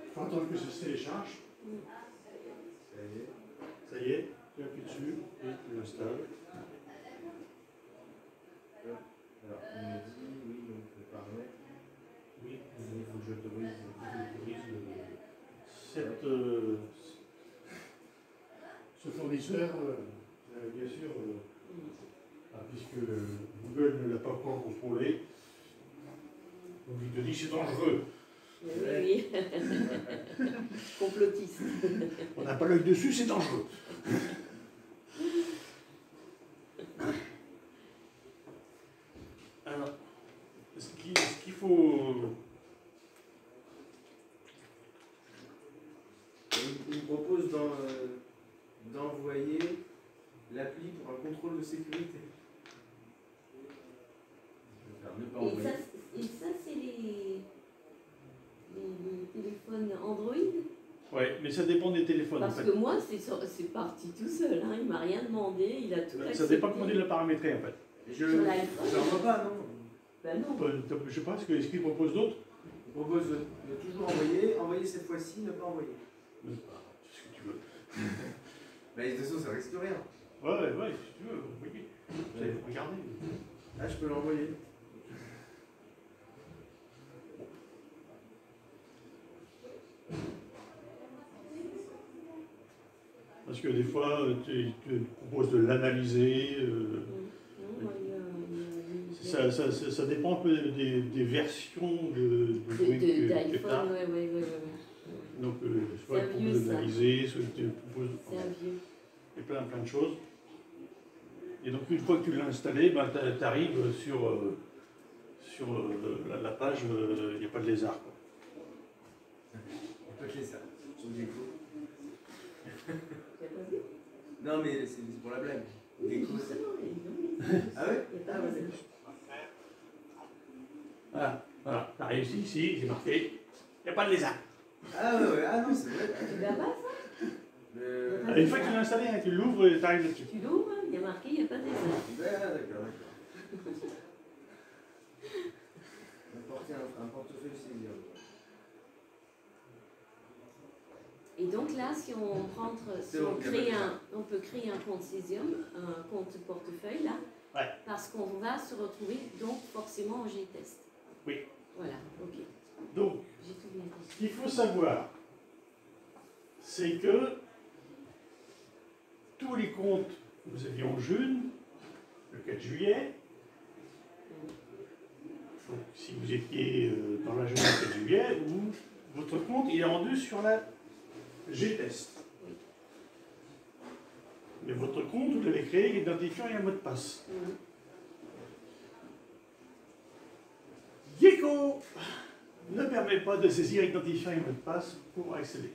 Il faut attendre que ça se télécharge. Ça y est. Ça y est, tu appuies dessus et tu l'installes. Alors, on me dit, oui, donc paramètres. Oui, il faut que j'autorise ce fournisseur, bien sûr, puisque Google ne l'a pas encore contrôlé, donc il te dit c'est dangereux. Oui. Complotiste. On n'a pas l'œil dessus, c'est dangereux. Alors, ce qu'il faut... Il me propose d'envoyer l'appli pour un contrôle de sécurité. Je vais faire ne pas envoyer. Et ça c'est les téléphones Android. Ouais, mais ça dépend des téléphones. Parce en fait. que moi, c'est parti tout seul. Hein. Il m'a rien demandé, il a tout accepté. Ça dépend comment il l'a paramétré en fait. Je n'envoie pas, non. Ben non. Je sais pas, est-ce qu'il propose d'autres? Il propose de toujours envoyer cette fois-ci, ne pas envoyer. C'est ce que tu veux. Mais de toute façon, ça risque rien. Ouais, si tu veux, oui. Regardez. Ah, je peux l'envoyer. Parce que des fois, tu proposes de l'analyser. Ça dépend un peu des versions de d'iPhone, ouais. Donc, soit tu proposes d'analyser, soit tu proposes. C'est un vieux. Et plein de choses. Et donc une fois que tu l'as installé, ben, tu arrives sur la page, il n'y a pas de lézard. Quoi. Pas de lézard, sur Gecko. Non mais c'est pour la blague. Gecko. Ah ouais? Voilà, voilà. Tu as réussi ici, c'est marqué, il n'y a pas de lézard. Ah ouais, ah non, c'est vrai. Tu verras ça? Une fois que tu l'as installé, tu l'ouvres et tu arrives là-dessus. Tu l'ouvres, il y a marqué, il n'y a pas de lézard. Ah d'accord. Apporter un portefeuille Cesium. Et donc là, si on rentre, si on peut créer un compte Cesium, un compte portefeuille là, ouais. Parce qu'on va se retrouver donc forcément au G-Test. Oui. Voilà, ok. Donc, j'ai tout bien compris. Ce qu'il faut savoir, c'est que tous les comptes que vous aviez en June, le 4 juillet, donc si vous étiez dans la journée du 4 juillet, votre compte il est rendu sur la G-Test. Oui. Mais votre compte, vous l'avez créé avec identifiant et un mot de passe. Gecko ne permet pas de saisir identifiant et mot de passe pour accéder.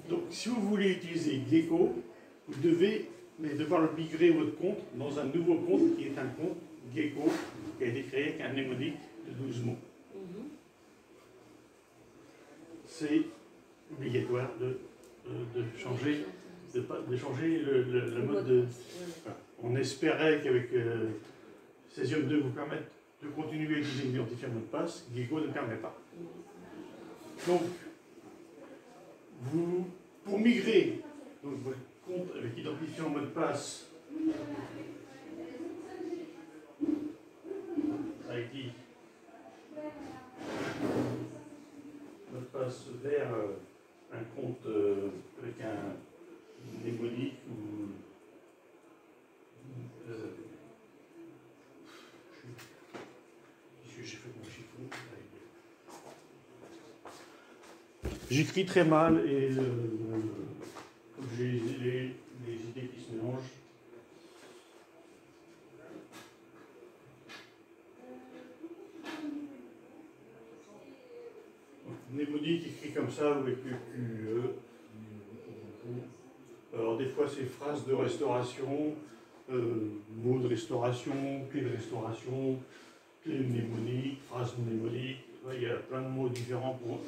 Donc si vous voulez utiliser Gecko, vous devez devoir migrer votre compte dans un nouveau compte qui est un compte Gecko qui a été créé avec un mnémonique de 12 mots. C'est obligatoire de changer, de changer le mode de... Voilà. On espérait qu'avec Cesium 2 vous permette de continuer à utiliser l'identifiant mot de passe. Gecko ne permet pas. Donc, pour migrer donc, votre compte avec identifiant mot de passe ID mot de passe vers un compte avec un mnémonique ou j'ai fait mon chiffon. J'écris très mal et j'ai les idées qui se mélangent. Mnémonique écrit comme ça avec le QE. Alors des fois c'est phrases de restauration, mots de restauration, clé de restauration, clé mnémonique, phrase mnémonique. Il y a plein de mots différents pour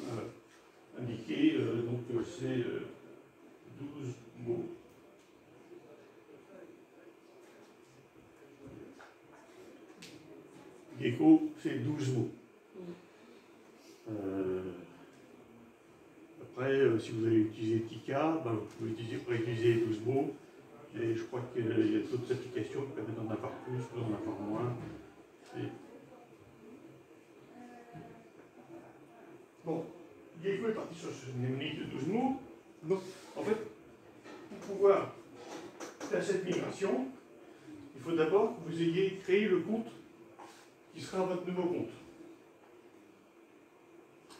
indiquer. Donc c'est 12 mots. Gecko, c'est 12 mots. Après, si vous allez utiliser Tika, ben, vous pouvez utiliser 12 mots. Et je crois qu'il y a d'autres applications qui permettent d'en avoir plus ou d'en avoir moins. Et... Bon, Gecko est parti sur ce mnémonique de 12 mots. Donc, en fait, pour pouvoir faire cette migration, il faut d'abord que vous ayez créé le compte qui sera votre nouveau compte.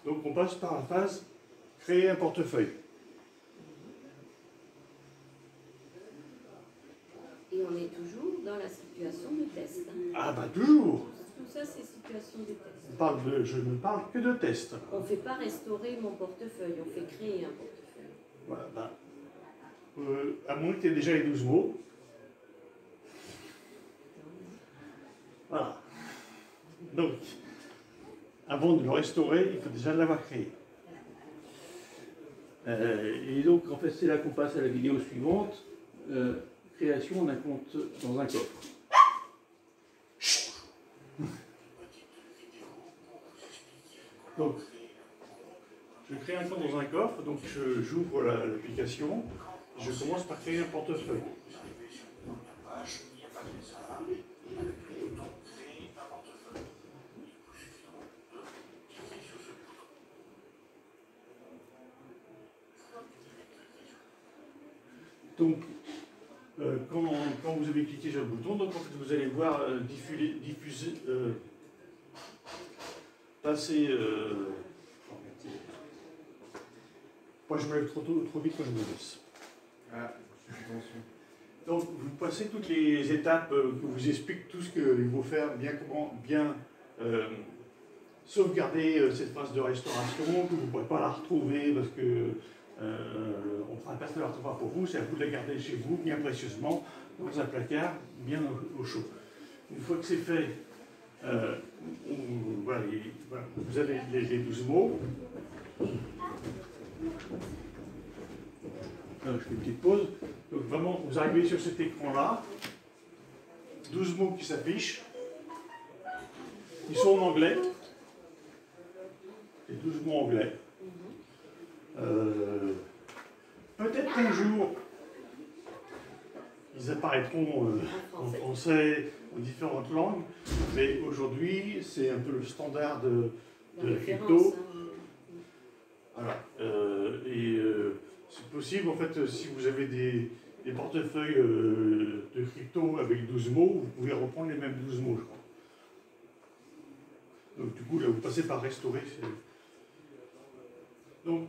Donc on passe par la phase créer un portefeuille. Et on est toujours dans la situation de test. Ah bah toujours. Tout ça c'est situation de test. Je ne parle que de test. On ne fait pas restaurer mon portefeuille, on fait créer un portefeuille. Voilà, ben, à moins que tu aies déjà les 12 mots. Voilà. Donc, avant de le restaurer, il faut déjà l'avoir créé. Et donc, en fait, c'est là qu'on passe à la vidéo suivante. Création d'un compte dans un coffre. Donc, je crée un compte dans un coffre, donc j'ouvre l'application, je commence par créer un portefeuille. Donc, quand vous avez cliqué sur le bouton, donc en fait, vous allez voir diffuser, passer. Moi, je me lève trop vite quand je me laisse. Ah, attention. Donc, vous passez toutes les étapes que vous expliquent tout ce qu'il faut faire, bien sauvegarder cette phase de restauration, que vous ne pourrez pas la retrouver parce que on ne fera pas de l'orthographe pour vous, c'est à vous de la garder chez vous, bien précieusement, dans un placard, bien au chaud. Une fois que c'est fait, voilà, vous avez les 12 mots. Je fais une petite pause. Donc vraiment, vous arrivez sur cet écran-là, 12 mots qui s'affichent. Ils sont en anglais. C'est 12 mots anglais. Peut-être qu'un jour, ils apparaîtront en français, en différentes langues, mais aujourd'hui, c'est un peu le standard de la crypto. Voilà. C'est possible, en fait, si vous avez des portefeuilles de crypto avec 12 mots, vous pouvez reprendre les mêmes 12 mots, je crois. Donc du coup, là, vous passez par restaurer. Donc,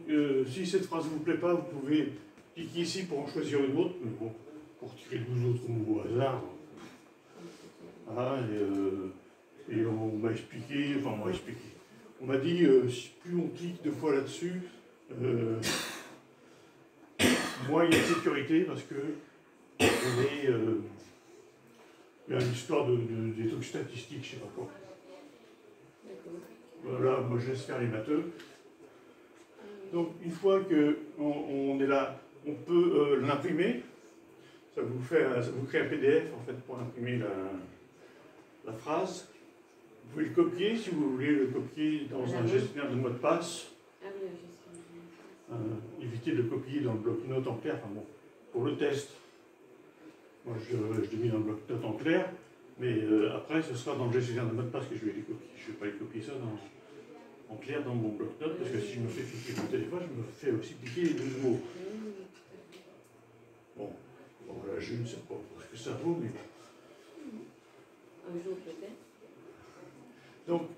si cette phrase ne vous plaît pas, vous pouvez cliquer ici pour en choisir une autre, mais bon, pour tirer 12 autres mots au hasard. Voilà, et on m'a expliqué, on m'a dit, plus on clique 2 fois là-dessus, moins il y a de sécurité parce que il y a une histoire des trucs statistiques, je ne sais pas quoi. Voilà, moi je laisse faire les matheux. Donc une fois qu'on est là, on peut l'imprimer. Ça vous crée un PDF en fait pour imprimer la phrase. Vous pouvez le copier si vous voulez le copier dans un gestionnaire de mot de passe. Évitez de le copier dans le bloc-notes en clair. Enfin bon, pour le test, moi je l'ai mis dans le bloc-notes en clair, mais après ce sera dans le gestionnaire de mot de passe que je vais les copier. Je ne vais pas les copier ça en clair dans mon bloc-notes, parce que si je me fais piquer mon téléphone, je me fais aussi piquer les 12 mots. Bon là, je ne sais pas ce que ça vaut, mais bon. Un jour peut-être. Donc,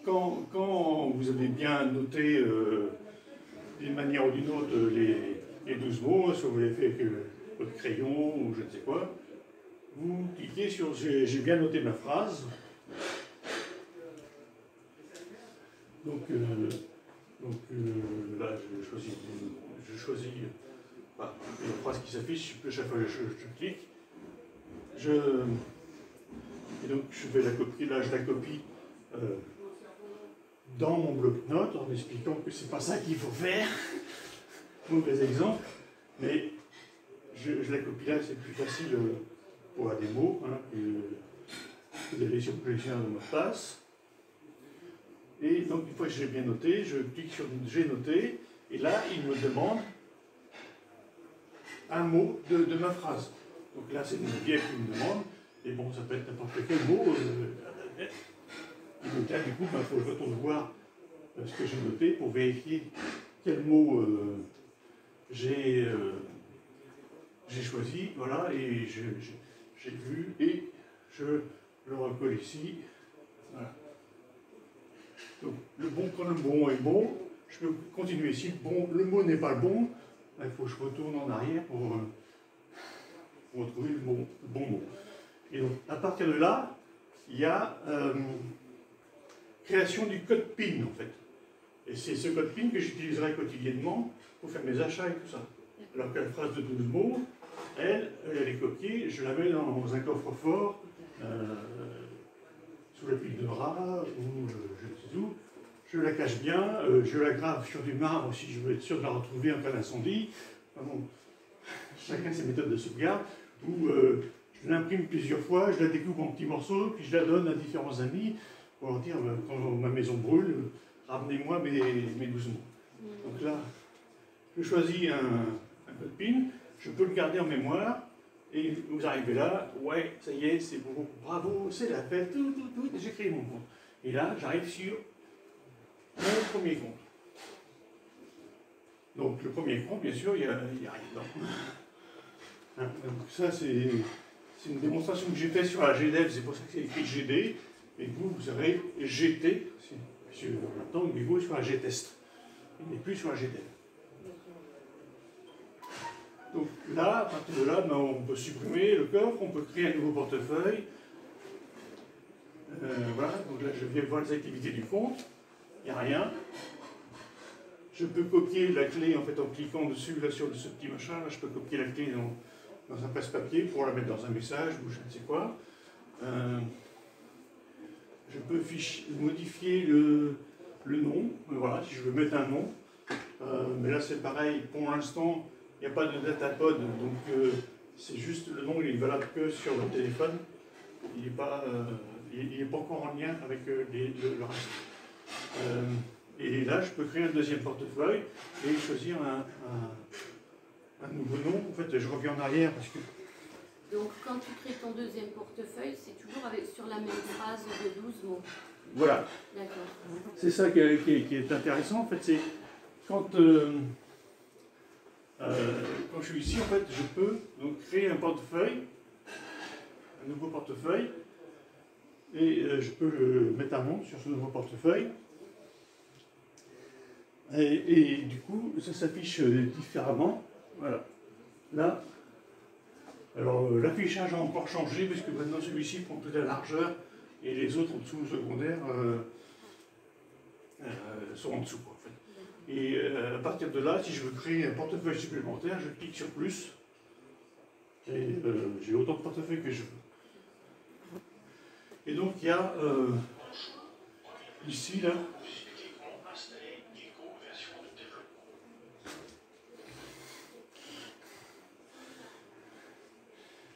quand vous avez bien noté d'une manière ou d'une autre les 12 mots, soit vous l'avez fait avec votre crayon ou je ne sais quoi, vous cliquez sur « J'ai bien noté ma phrase ». Donc là, je choisis une phrase qui s'affiche, chaque fois que je clique. Et donc je vais la copier, là je la copie dans mon bloc-notes en expliquant que c'est pas ça qu'il faut faire. Mauvais exemple, mais je la copie là, c'est plus facile pour la démo, hein, que d'aller sur le gestionnaire de mot de passe. Et donc une fois que j'ai bien noté, je clique sur j'ai noté, et là il me demande un mot de ma phrase. Donc là c'est une bière qui me demande, et bon ça peut être n'importe quel mot. Et donc là du coup il faut que je retourne voir ce que j'ai noté pour vérifier quel mot j'ai choisi, voilà, et j'ai vu, et je le recolle ici. Voilà. Donc le bon, quand le bon est bon, je peux continuer ici. Bon, le mot n'est pas le bon, il faut que je retourne en arrière pour retrouver le bon mot. Et donc à partir de là, il y a création du code PIN en fait. Et c'est ce code PIN que j'utiliserai quotidiennement pour faire mes achats et tout ça. Alors que la phrase de 12 mots, elle est copiée, je la mets dans un coffre-fort, sous la pile de drap, ou je ne sais où. Je la cache bien, je la grave sur du marbre si je veux être sûr de la retrouver en cas d'incendie. Enfin bon, chacun ses méthodes de sauvegarde, ou je l'imprime plusieurs fois, je la découpe en petits morceaux, puis je la donne à différents amis pour leur dire quand ma maison brûle, ramenez-moi mes 12 mots. Donc là, je choisis un code PIN, je peux le garder en mémoire, et vous arrivez là, ouais, ça y est, c'est bon, bravo, c'est la fête, tout, j'ai créé mon compte. Et là, j'arrive sur mon premier compte. Donc le premier compte, bien sûr, il y a rien dedans. Hein, donc ça, c'est une démonstration que j'ai faite sur la GDEV, c'est pour ça que c'est écrit GD, et vous aurez GT, maintenant, au niveau sur la GTest. Il n'est plus sur la GDEV. Donc là, à partir de là, ben, on peut supprimer le coffre, on peut créer un nouveau portefeuille. Voilà, donc là je viens voir les activités du compte, il n'y a rien. Je peux copier la clé en fait en cliquant dessus là, sur ce petit machin, là je peux copier la clé dans un presse-papier pour la mettre dans un message ou je ne sais quoi. Je peux modifier le nom, voilà, si je veux mettre un nom. Mais là c'est pareil, pour l'instant il n'y a pas de datapod, donc c'est juste le nom, il est valable que sur le téléphone. Il n'est pas, pas encore en lien avec le reste. Et là je peux créer un deuxième portefeuille et choisir un nouveau nom. En fait je reviens en arrière parce que... Donc quand tu crées ton deuxième portefeuille, c'est toujours sur la même phrase de 12 mots. Voilà. D'accord. C'est ça qui est intéressant, en fait, c'est quand je suis ici, en fait, je peux donc créer un portefeuille, un nouveau portefeuille, et je peux mettre un nom sur ce nouveau portefeuille. Et du coup, ça s'affiche différemment. Voilà. Là, alors l'affichage a encore changé, puisque maintenant celui-ci prend toute la largeur, et les autres en dessous secondaires sont en dessous, quoi, en fait. Et à partir de là, si je veux créer un portefeuille supplémentaire, je clique sur plus, et j'ai autant de portefeuilles que je veux. Et donc il y a ici, là,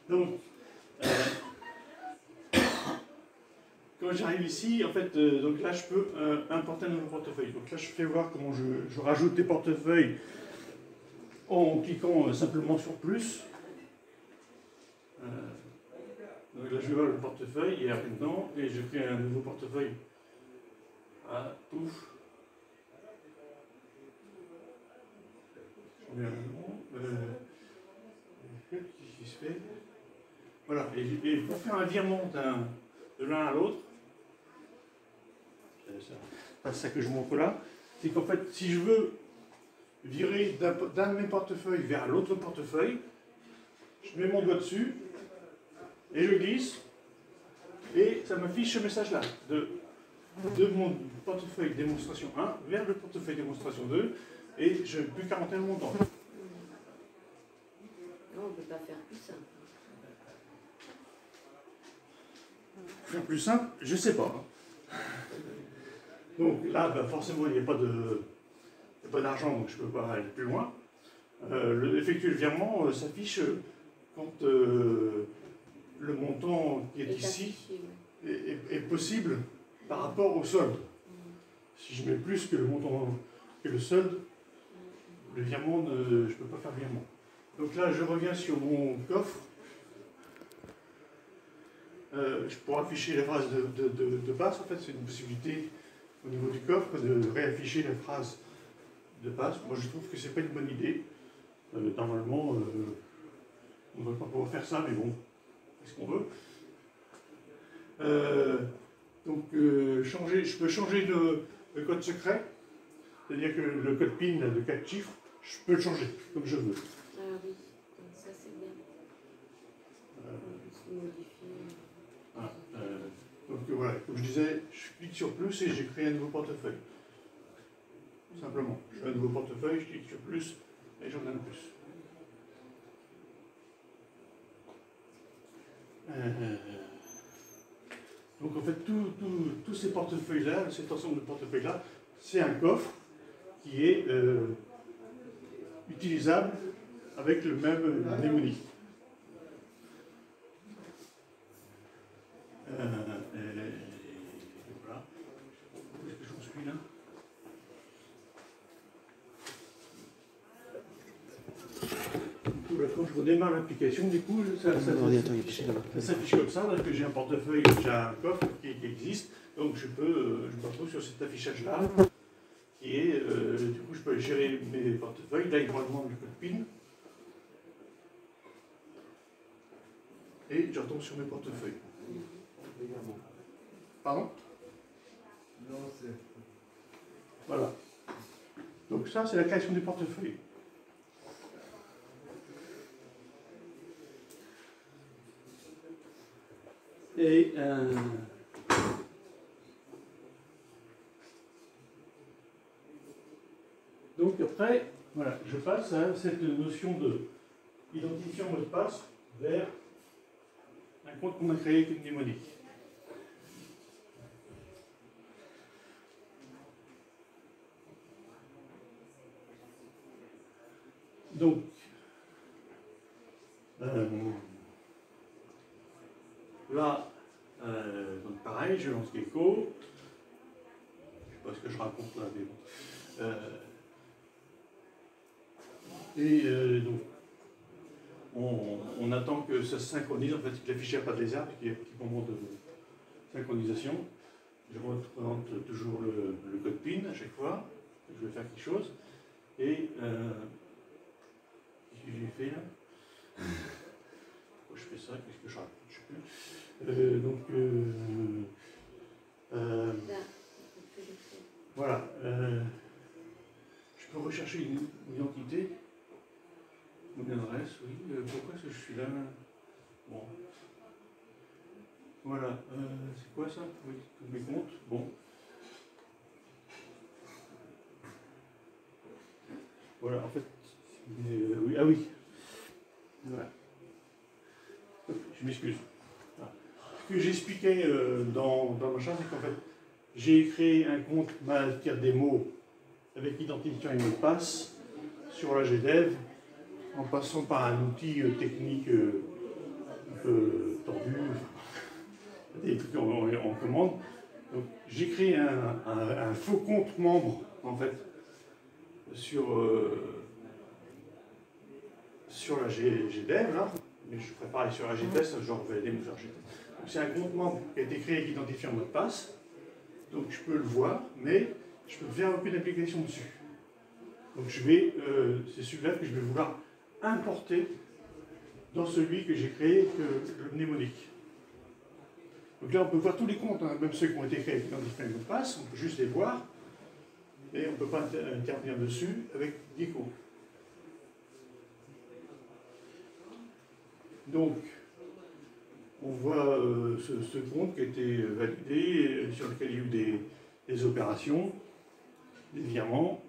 donc, quand j'arrive ici, en fait, donc là, je peux importer un nouveau portefeuille. Donc là, je fais voir comment je rajoute des portefeuilles en cliquant simplement sur plus. Donc là, je vais voir le portefeuille, il y a rien dedans, et je crée un nouveau portefeuille. Ah, pouf. J'en ai un nom. Qu'est-ce qui se fait? Voilà, et pour faire un virement de l'un à l'autre, c'est ça que je montre là, c'est qu'en fait, si je veux virer d'un de mes portefeuilles vers l'autre portefeuille, je mets mon doigt dessus, et je glisse, et ça m'affiche ce message-là, de mon portefeuille démonstration 1 vers le portefeuille démonstration 2, et je n'ai plus qu'à monter le montant. Non, on ne peut pas faire plus simple. Faire plus simple, je ne sais pas. Donc là, ben forcément, il n'y a pas d'argent, donc je ne peux pas aller plus loin. Effectuer le virement s'affiche quand le montant qui est ici est possible par rapport au solde. Si je mets plus que le montant que le solde, le virement, je ne peux pas faire le virement. Donc là, je reviens sur mon coffre. Pour afficher la phrase de passe, en fait, c'est une possibilité au niveau du coffre de réafficher la phrase de passe. Moi, je trouve que c'est pas une bonne idée. Normalement, on ne devrait pas pouvoir faire ça, mais bon, c'est ce qu'on veut. Donc, je peux changer le code secret, c'est-à-dire que le code PIN de 4 chiffres, je peux le changer comme je veux. Ah oui, ça c'est bien. On peut se modifier. Donc voilà, comme je disais, je clique sur plus et j'ai créé un nouveau portefeuille. Simplement, je fais un nouveau portefeuille, je clique sur plus et j'en ai un plus. Donc en fait, tous ces portefeuilles-là, cet ensemble de portefeuilles-là, c'est un coffre qui est utilisable avec le même mnémonique. Voilà. Où est-ce que j'en suis là? Quand je redémarre l'application, du coup, ça s'affiche comme ça, parce que j'ai un portefeuille, j'ai un coffre qui existe, donc je me retrouve sur cet affichage-là, qui est, du coup, je peux gérer mes portefeuilles. Là, il me demande le code PIN, et je retombe sur mes portefeuilles. Pardon? Non, c'est... Voilà. Donc ça, c'est la création du portefeuille. Et donc après, voilà, je passe à cette notion de identifiant mot de passe vers un compte qu'on a créé avec une mnémonique. Donc, là, donc pareil, je lance Gecko. Je ne sais pas ce que je raconte là, mais bon. Donc, on attend que ça se synchronise, en fait, que l'affichage pas des arbres, qu'il y ait un petit moment de synchronisation. Je représente toujours le code PIN à chaque fois, je vais faire quelque chose. Et qu'est-ce que j'ai fait là? Pourquoi je fais ça? Qu'est-ce que je raconte? Je ne sais plus. Voilà. Je peux rechercher une identité, une adresse, oui. Pourquoi est-ce que je suis là? Bon. Voilà. C'est quoi ça? Oui, tous mes comptes. Bon. Voilà, en fait. Oui, ah oui. Voilà. Je m'excuse. Ah. Ce que j'expliquais dans machin, c'est qu'en fait, j'ai créé un compte MyAltierDemo avec identifiant et mot de passe sur la GDev en passant par un outil technique un peu tordu, des trucs en commande. Donc j'ai créé un faux compte membre en fait sur la GDev là, mais je ferai pareil sur la GTest, je refais des mots sur la GTest. Donc c'est un compte membre qui a été créé avec identifiant mot de passe, donc je peux le voir, mais je peux faire aucune application dessus. Donc c'est celui-là que je vais vouloir importer dans celui que j'ai créé, le mnémonique. Donc là, on peut voir tous les comptes, hein, même ceux qui ont été créés avec identifiant mot de passe, on peut juste les voir, mais on ne peut pas intervenir dessus avec Gecko. Donc, on voit ce compte qui a été validé, sur lequel il y a eu des opérations, des virements.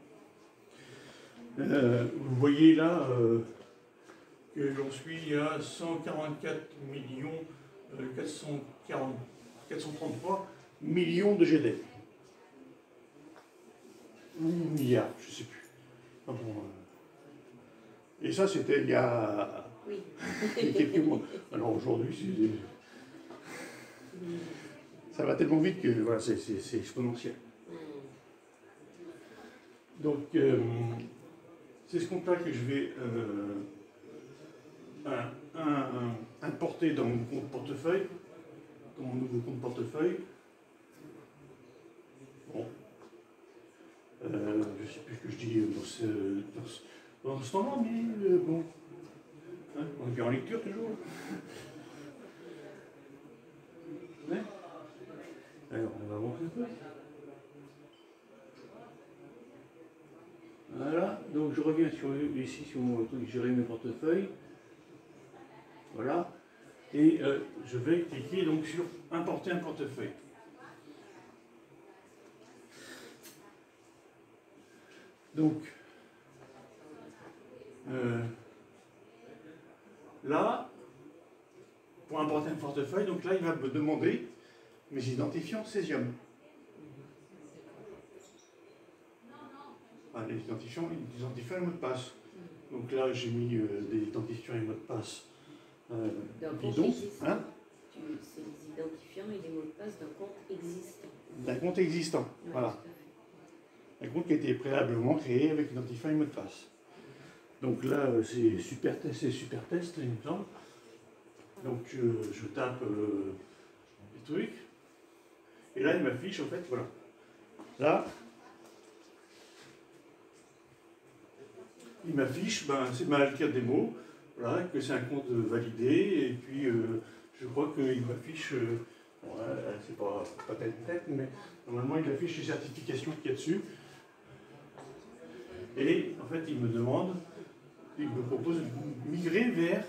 Vous voyez là que j'en suis à 144 433 millions de GD. Ou milliards, je ne sais plus. Ah bon, et ça, c'était il y a quelques mois. Alors aujourd'hui, ça va tellement vite que voilà, c'est exponentiel. Donc, c'est ce compte-là que je vais importer dans mon compte portefeuille, dans mon nouveau compte portefeuille. Bon. Je ne sais plus ce que je dis dans ce temps-là, mais bon. Hein, on est bien en lecture toujours. Ouais. Alors, on va avancer un peu. Voilà, donc je reviens ici sur mon truc, gérer mes portefeuilles. Voilà. Et je vais cliquer donc sur importer un portefeuille. Donc, là, pour importer un portefeuille, donc là, il va me demander mes identifiants Cesium. Ah, les identifiants et mot de passe. Donc là, j'ai mis des identifiants et mots de passe bidons. Hein, c'est les identifiants et les mots de passe d'un compte existant. D'un compte existant, ouais, voilà. Un compte qui a été préalablement créé avec identifiant et mot de passe. Donc là, c'est super test, il me semble. Donc je tape les trucs. Et là, il m'affiche, en fait, voilà. Là, il m'affiche, ben, c'est MyAltierDemo, voilà, que c'est un compte validé, et puis je crois qu'il m'affiche, c'est pas tête, mais normalement il affiche les certifications qu'il y a dessus. Et en fait, il me propose de migrer vers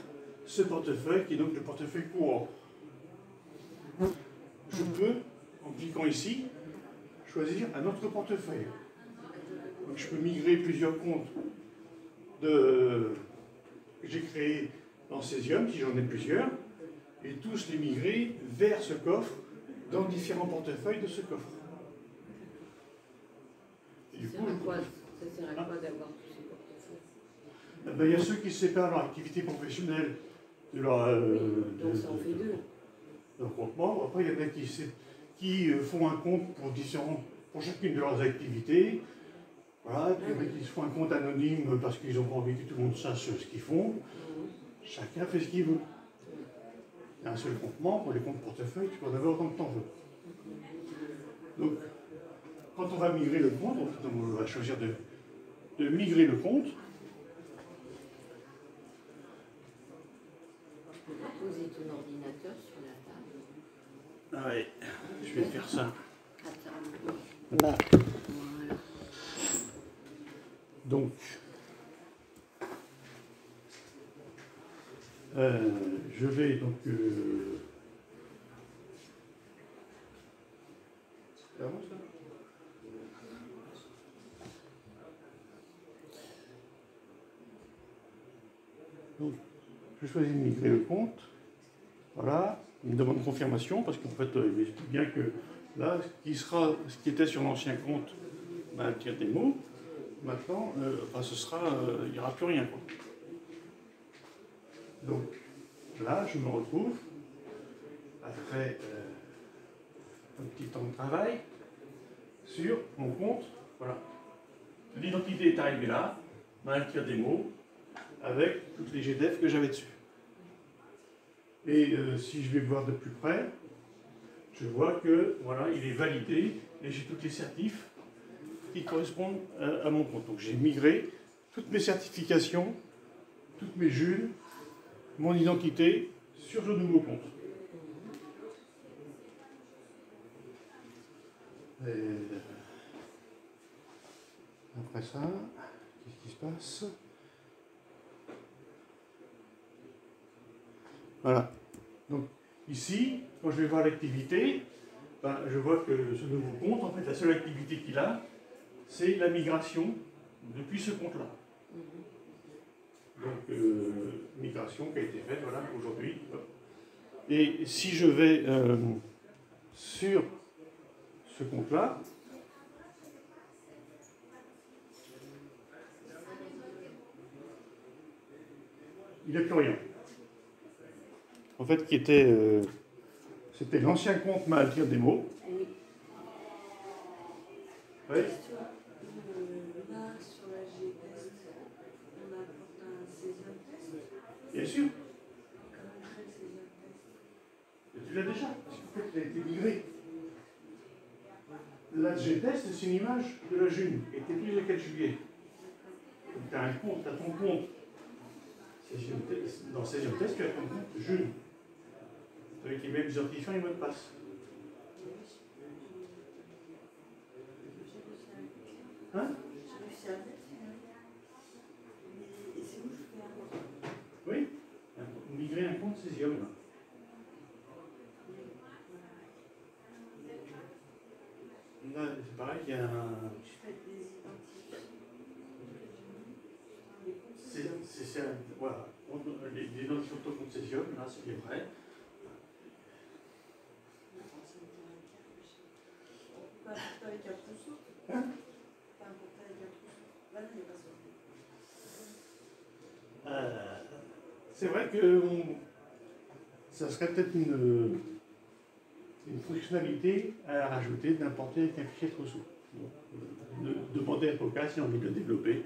ce portefeuille qui est donc le portefeuille courant. ici, choisir un autre portefeuille. Donc je peux migrer plusieurs comptes que j'ai créés dans Cesium, si j'en ai plusieurs, et tous les migrer vers ce coffre, dans différents portefeuilles de ce coffre. Et du coup, ça sert à quoi d'avoir tous ces portefeuilles? Il y a ceux qui séparent leur activité professionnelle de leur, donc ça en fait deux. Leur compte. Après, il y en a qui font un compte pour chacune de leurs activités. Voilà, puis il y en a qui se font un compte anonyme parce qu'ils ont pas envie que tout le monde sache ce qu'ils font. Chacun fait ce qu'il veut. Il y a un seul compte membre, pour les comptes portefeuille, tu peux en avoir autant que tu en veux. Donc, quand on va migrer le compte, on va choisir de migrer le compte. Tu peux pas poser ton ordinateur sur la table. Ah ouais, je vais faire ça. Attends. Là. Voilà. Donc, je vais donc ça avance, là ? Donc, je choisis de migrer le compte. Voilà, il me demande confirmation parce qu'en fait, il m'explique bien que là, ce qui était sur l'ancien compte, bah, tire des mots. Maintenant, il n'y aura plus rien, quoi. Donc là, je me retrouve, après un petit temps de travail, sur mon compte. Voilà. L'identité est arrivée là, tire des mots, avec toutes les GDF que j'avais dessus. Et si je vais voir de plus près, je vois que voilà, il est validé et j'ai toutes les certifs qui correspondent à mon compte. Donc j'ai migré toutes mes certifications, toutes mes JUL, mon identité sur le nouveau compte. Et après ça, qu'est-ce qui se passe? Voilà. Donc ici, quand je vais voir l'activité, ben, je vois que ce nouveau compte, en fait, la seule activité qu'il a, c'est la migration depuis ce compte-là. Donc, migration qui a été faite, voilà, aujourd'hui. Et si je vais sur ce compte-là, il n'y a plus rien. En fait, c'était l'ancien compte Maltire Démo. Oui. Oui. Là, sur la G-Test, on apporte un Cesium test. Bien sûr. Comment on fait le Cesium test? Et tu l'as déjà, parce qu'en fait, il a été migré. La G-Test, c'est une image de la June, qui a été prise le 4 juillet. Donc, tu as un compte, tu as ton compte. Dans Cesium Test, tu as ton compte June. Avec les mêmes identifiants et mots de passe. Hein? Et c'est où je fais un compte? Oui, migrer un compte Cesium. Là, c'est pareil, il y a un. Je fais des identifiants. Voilà. Les identifiants de ton compte Cesium, là, c'est bien vrai. Pas avec un trousseau. Hein? Pas un portail avec un trousseau. Là, il n'y a pas ça. C'est vrai que ça serait peut-être une fonctionnalité à rajouter d'importer avec un fichier trousseau. De demander à Poca si on a envie de le développer.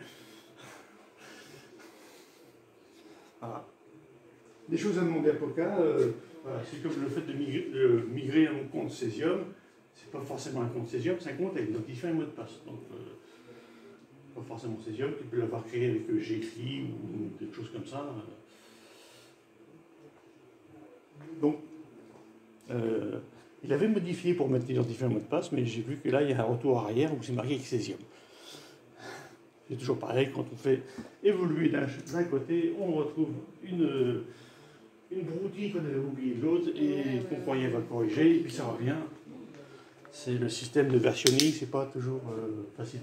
Voilà. Des choses à demander à Poca, voilà, c'est comme le fait de migrer à mon compte Cesium. C'est pas forcément un compte Cesium, c'est un compte avec identifiant et mot de passe. Donc, pas forcément Cesium, tu peux l'avoir créé avec Gcry ou des choses comme ça. Donc, il avait modifié pour mettre l'identifiant et mot de passe, mais j'ai vu que là, il y a un retour arrière où c'est marqué avec Cesium. C'est toujours pareil, quand on fait évoluer d'un côté, on retrouve une broutille qu'on avait oubliée de l'autre et qu'on croyait va corriger, et puis ça revient. c'est le système de versionning, c'est pas toujours facile.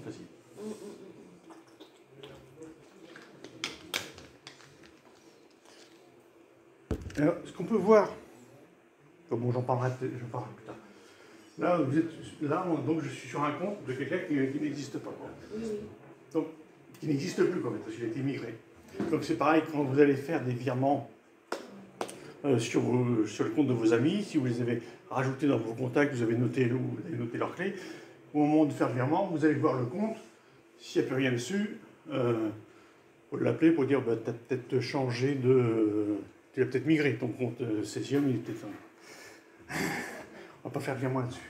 Alors, ce qu'on peut voir, bon, j'en parlerai plus tard. Là, donc, je suis sur un compte de quelqu'un qui n'existe pas. Donc, qui n'existe plus, quand même, parce qu'il a été migré. Donc, c'est pareil quand vous allez faire des virements sur le compte de vos amis, si vous les avez rajoutés dans vos contacts, vous avez noté leur clé. Au moment de faire le virement, vous allez voir le compte. S'il n'y a plus rien dessus, faut l'appeler pour dire tu as peut-être changé de. Tu as peut-être migré ton compte Cesium, il est peut-être. On va pas faire de virement là-dessus.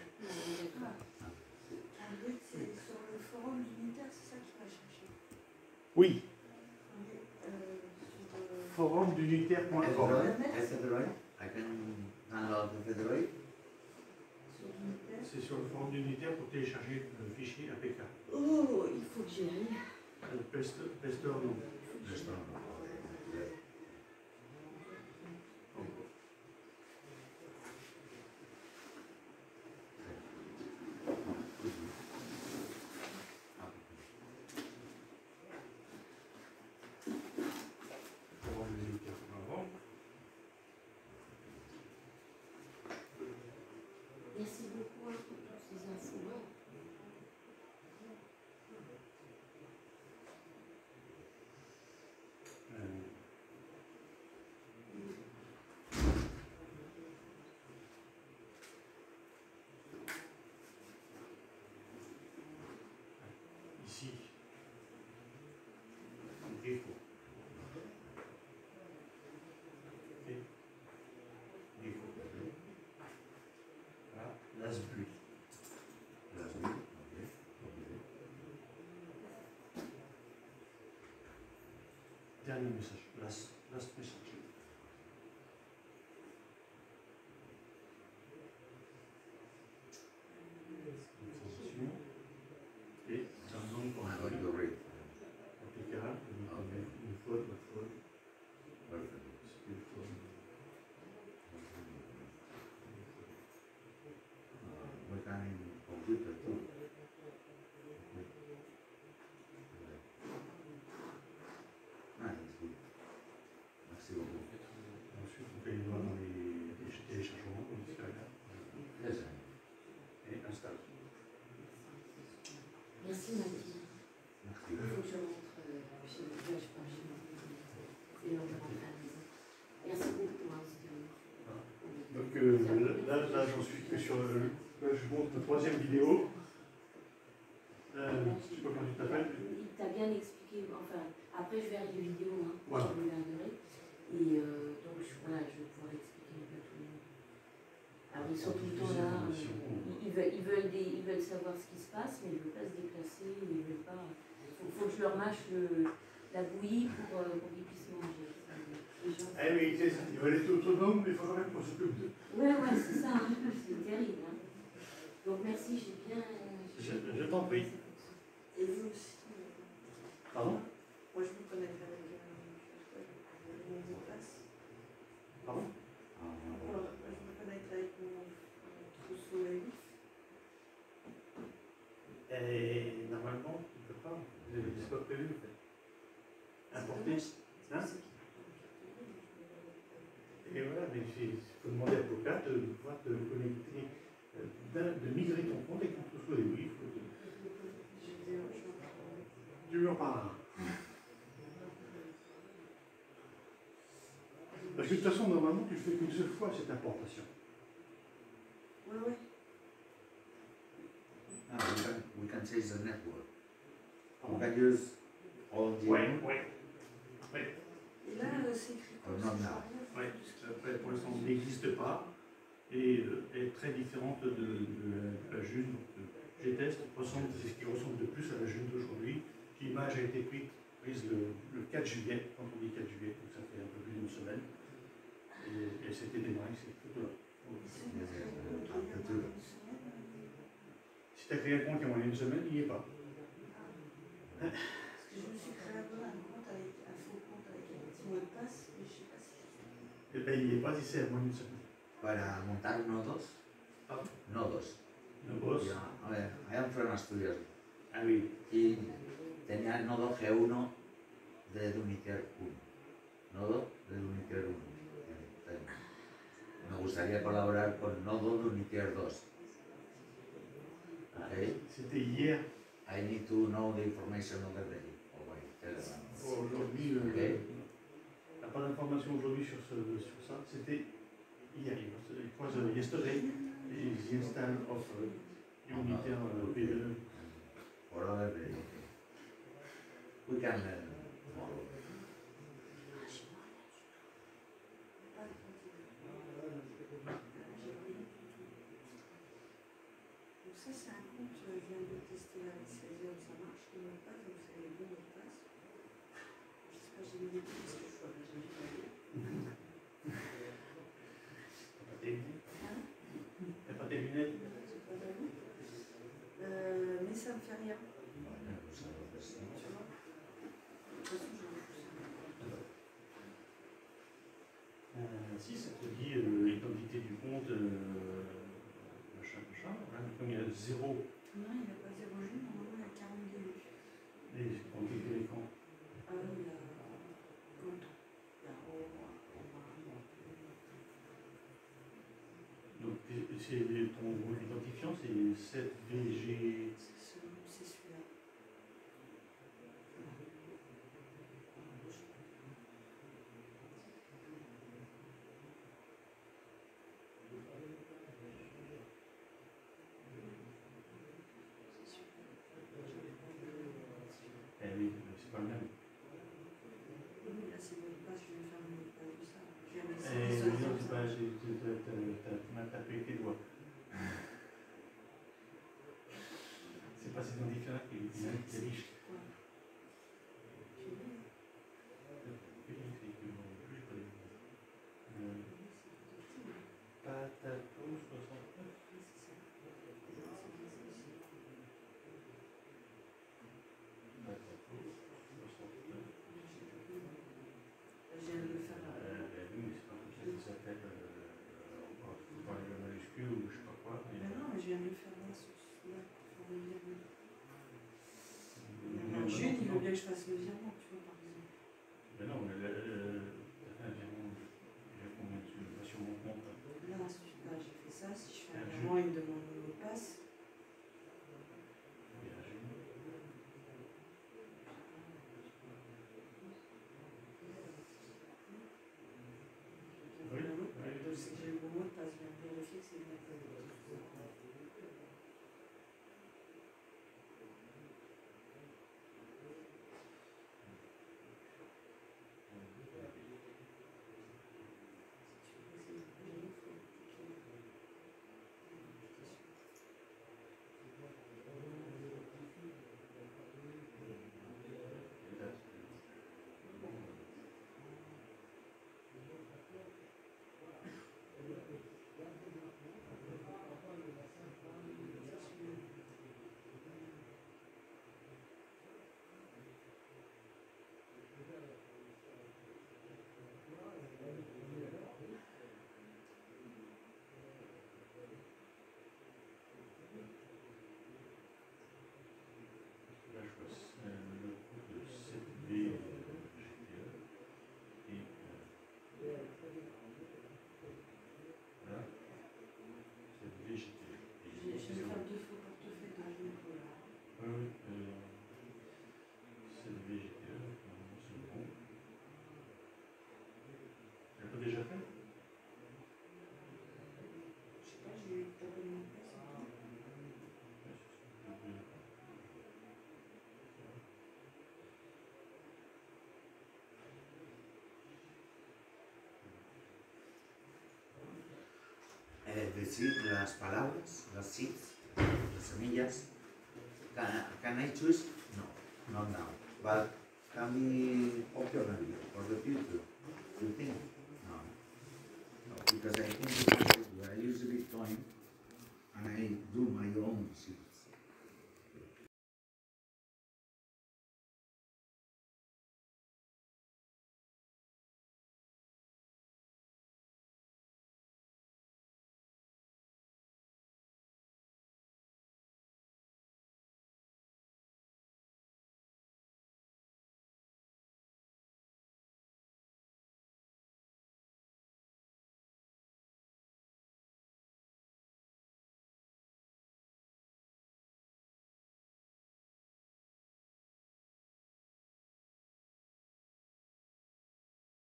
C'est sur le forum d'unitaire, c'est ça qui va chercher. Oui. Forum d'unitaire.org. I can download the Federate. C'est sur le forum d'unitaire pour télécharger le fichier APK. Oh, il faut que j'y aille. Pester, non. Merci beaucoup pour toutes ces infos. Ici, défaut. Last build. Dernier message. Last message. Et un nom pour un APK, une faute, We can in computer too. It's good. Merci beaucoup. Ensuite, on fait les doigts dans les téléchargements, comme c'est là. Et installe. Merci Mathilde. Merci. Il faut que je rentre chez le village par chez moi. Et on rentre à la maison. Merci beaucoup. Donc là j'en suis que sur là, je montre la troisième vidéo. Je ne sais pas comment tu t'appelles. Il t'a bien expliqué, enfin, après je verrai les vidéos, hein, voilà. Je regarderai. Et donc voilà, je vais pouvoir expliquer un peu tout le monde. Alors ils sont tout le temps là, ils veulent savoir ce qui se passe, mais ils ne veulent pas se déplacer, ils veulent pas. Il faut que je leur mâche la bouillie pour qu'ils puissent manger. Eh oui, ils veulent être autonomes, mais il faut quand même qu'on s'occupe d'eux. Ouais, c'est ça, hein. C'est terrible. Hein. Donc merci, j'ai bien. Je t'en prie. Et vous aussi. Pardon? Moi je me connecte avec mon mot de passe. Pardon? Moi je me connecte avec mon trousseau et vif. Et normalement, tu ne peux pas. C'est pas prévu en fait. Importer. Hein? Et voilà, mais il faut demander à Pocat de pouvoir te connecter, de migrer ton compte avec ton trousseau et oui, il faut. Tu lui en parleras. Parce que de toute façon, normalement, tu ne fais qu'une seule fois cette importation. Ouais. We can change the network. We can use all the. Ouais. Et là, c'est écrit Oh, comme non, ça. non. Oui, après, pour l'instant, elle n'existe pas et est très différente de la June. G-Test c'est ce qui ressemble de plus à la June d'aujourd'hui. L'image a été prise le 4 juillet, quand on dit 4 juillet, donc ça fait un peu plus d'une semaine. Et elle s'était démarrée cette photo-là. Si tu as créé un compte il y a moins d'une semaine, il n'y est pas. Parce que je me suis créé un compte avec un faux compte avec un petit mot de passe, mais je ne sais pas si. Et bien, il n'y est pas si c'est à moins d'une semaine. Para montar nodos. Pardon? Nodos. Nuevos. A ver, I am from Asturias. Ah oui. Y tenía el nodo G1 de Dunitier 1. Nodo de Dunitier 1. Me gustaría colaborar con nodo Dunitier 2. Okay? C'était hier. I need to know the information of the day. Aujourd'hui, okay. On n'a pas d'informations aujourd'hui sur ça. C'était hier. It was yesterday. The install of Uniter V2. For other day. We can tomorrow. Donc ça c'est un compte, je viens de tester avec 16 heures, ça marche, le mot de passe, donc c'est les bons mots de passe. Je sais pas, j'ai mis des trucs parce que je vois, j'ai mis T'as pas tes lunettes? Mais ça me fait rien. Tu vois? De toute façon, Si, ça te dit l'identité du compte, machin, machin. Hein, comme il y a 0. non, il n'a pas 0 jus, normalement il y a 42 jus. Et on clique l'écran. Ah oui, il y a compte. Il y a Donc, c'est ton identifiant, c'est 7VG. c'est celui-là. Eh oui, c'est pas le même. Oui, là c'est le mot de passe, je vais faire le mot de passe de ça. Je viens de Non, c'est pas, t'as mal tapé tes doigts. C'est pas cet identifiant-là qui est riche. Patato 69. Je viens de le faire. Oui, mais c'est pas comme ça qu'il s'appelle. On parle de majuscule ou je sais pas quoi. Mais non, mais je viens de le faire là, sur celui-là, pour le virement. Jules, il veut bien que je fasse le virement, tu vois, par exemple. Mais non, mais un virement, il y a combien sur mon compte? Là, j'ai fait ça, si je fais un virement, il me demande le mot de passe. Donc c'est que j'ai le bon mot de passe, je viens de vérifier que c'est bien. Decir las palabras, las seeds, las semillas. Can I choose? No, not now. But can be optionally for the future. You think? No. No, because I think we are using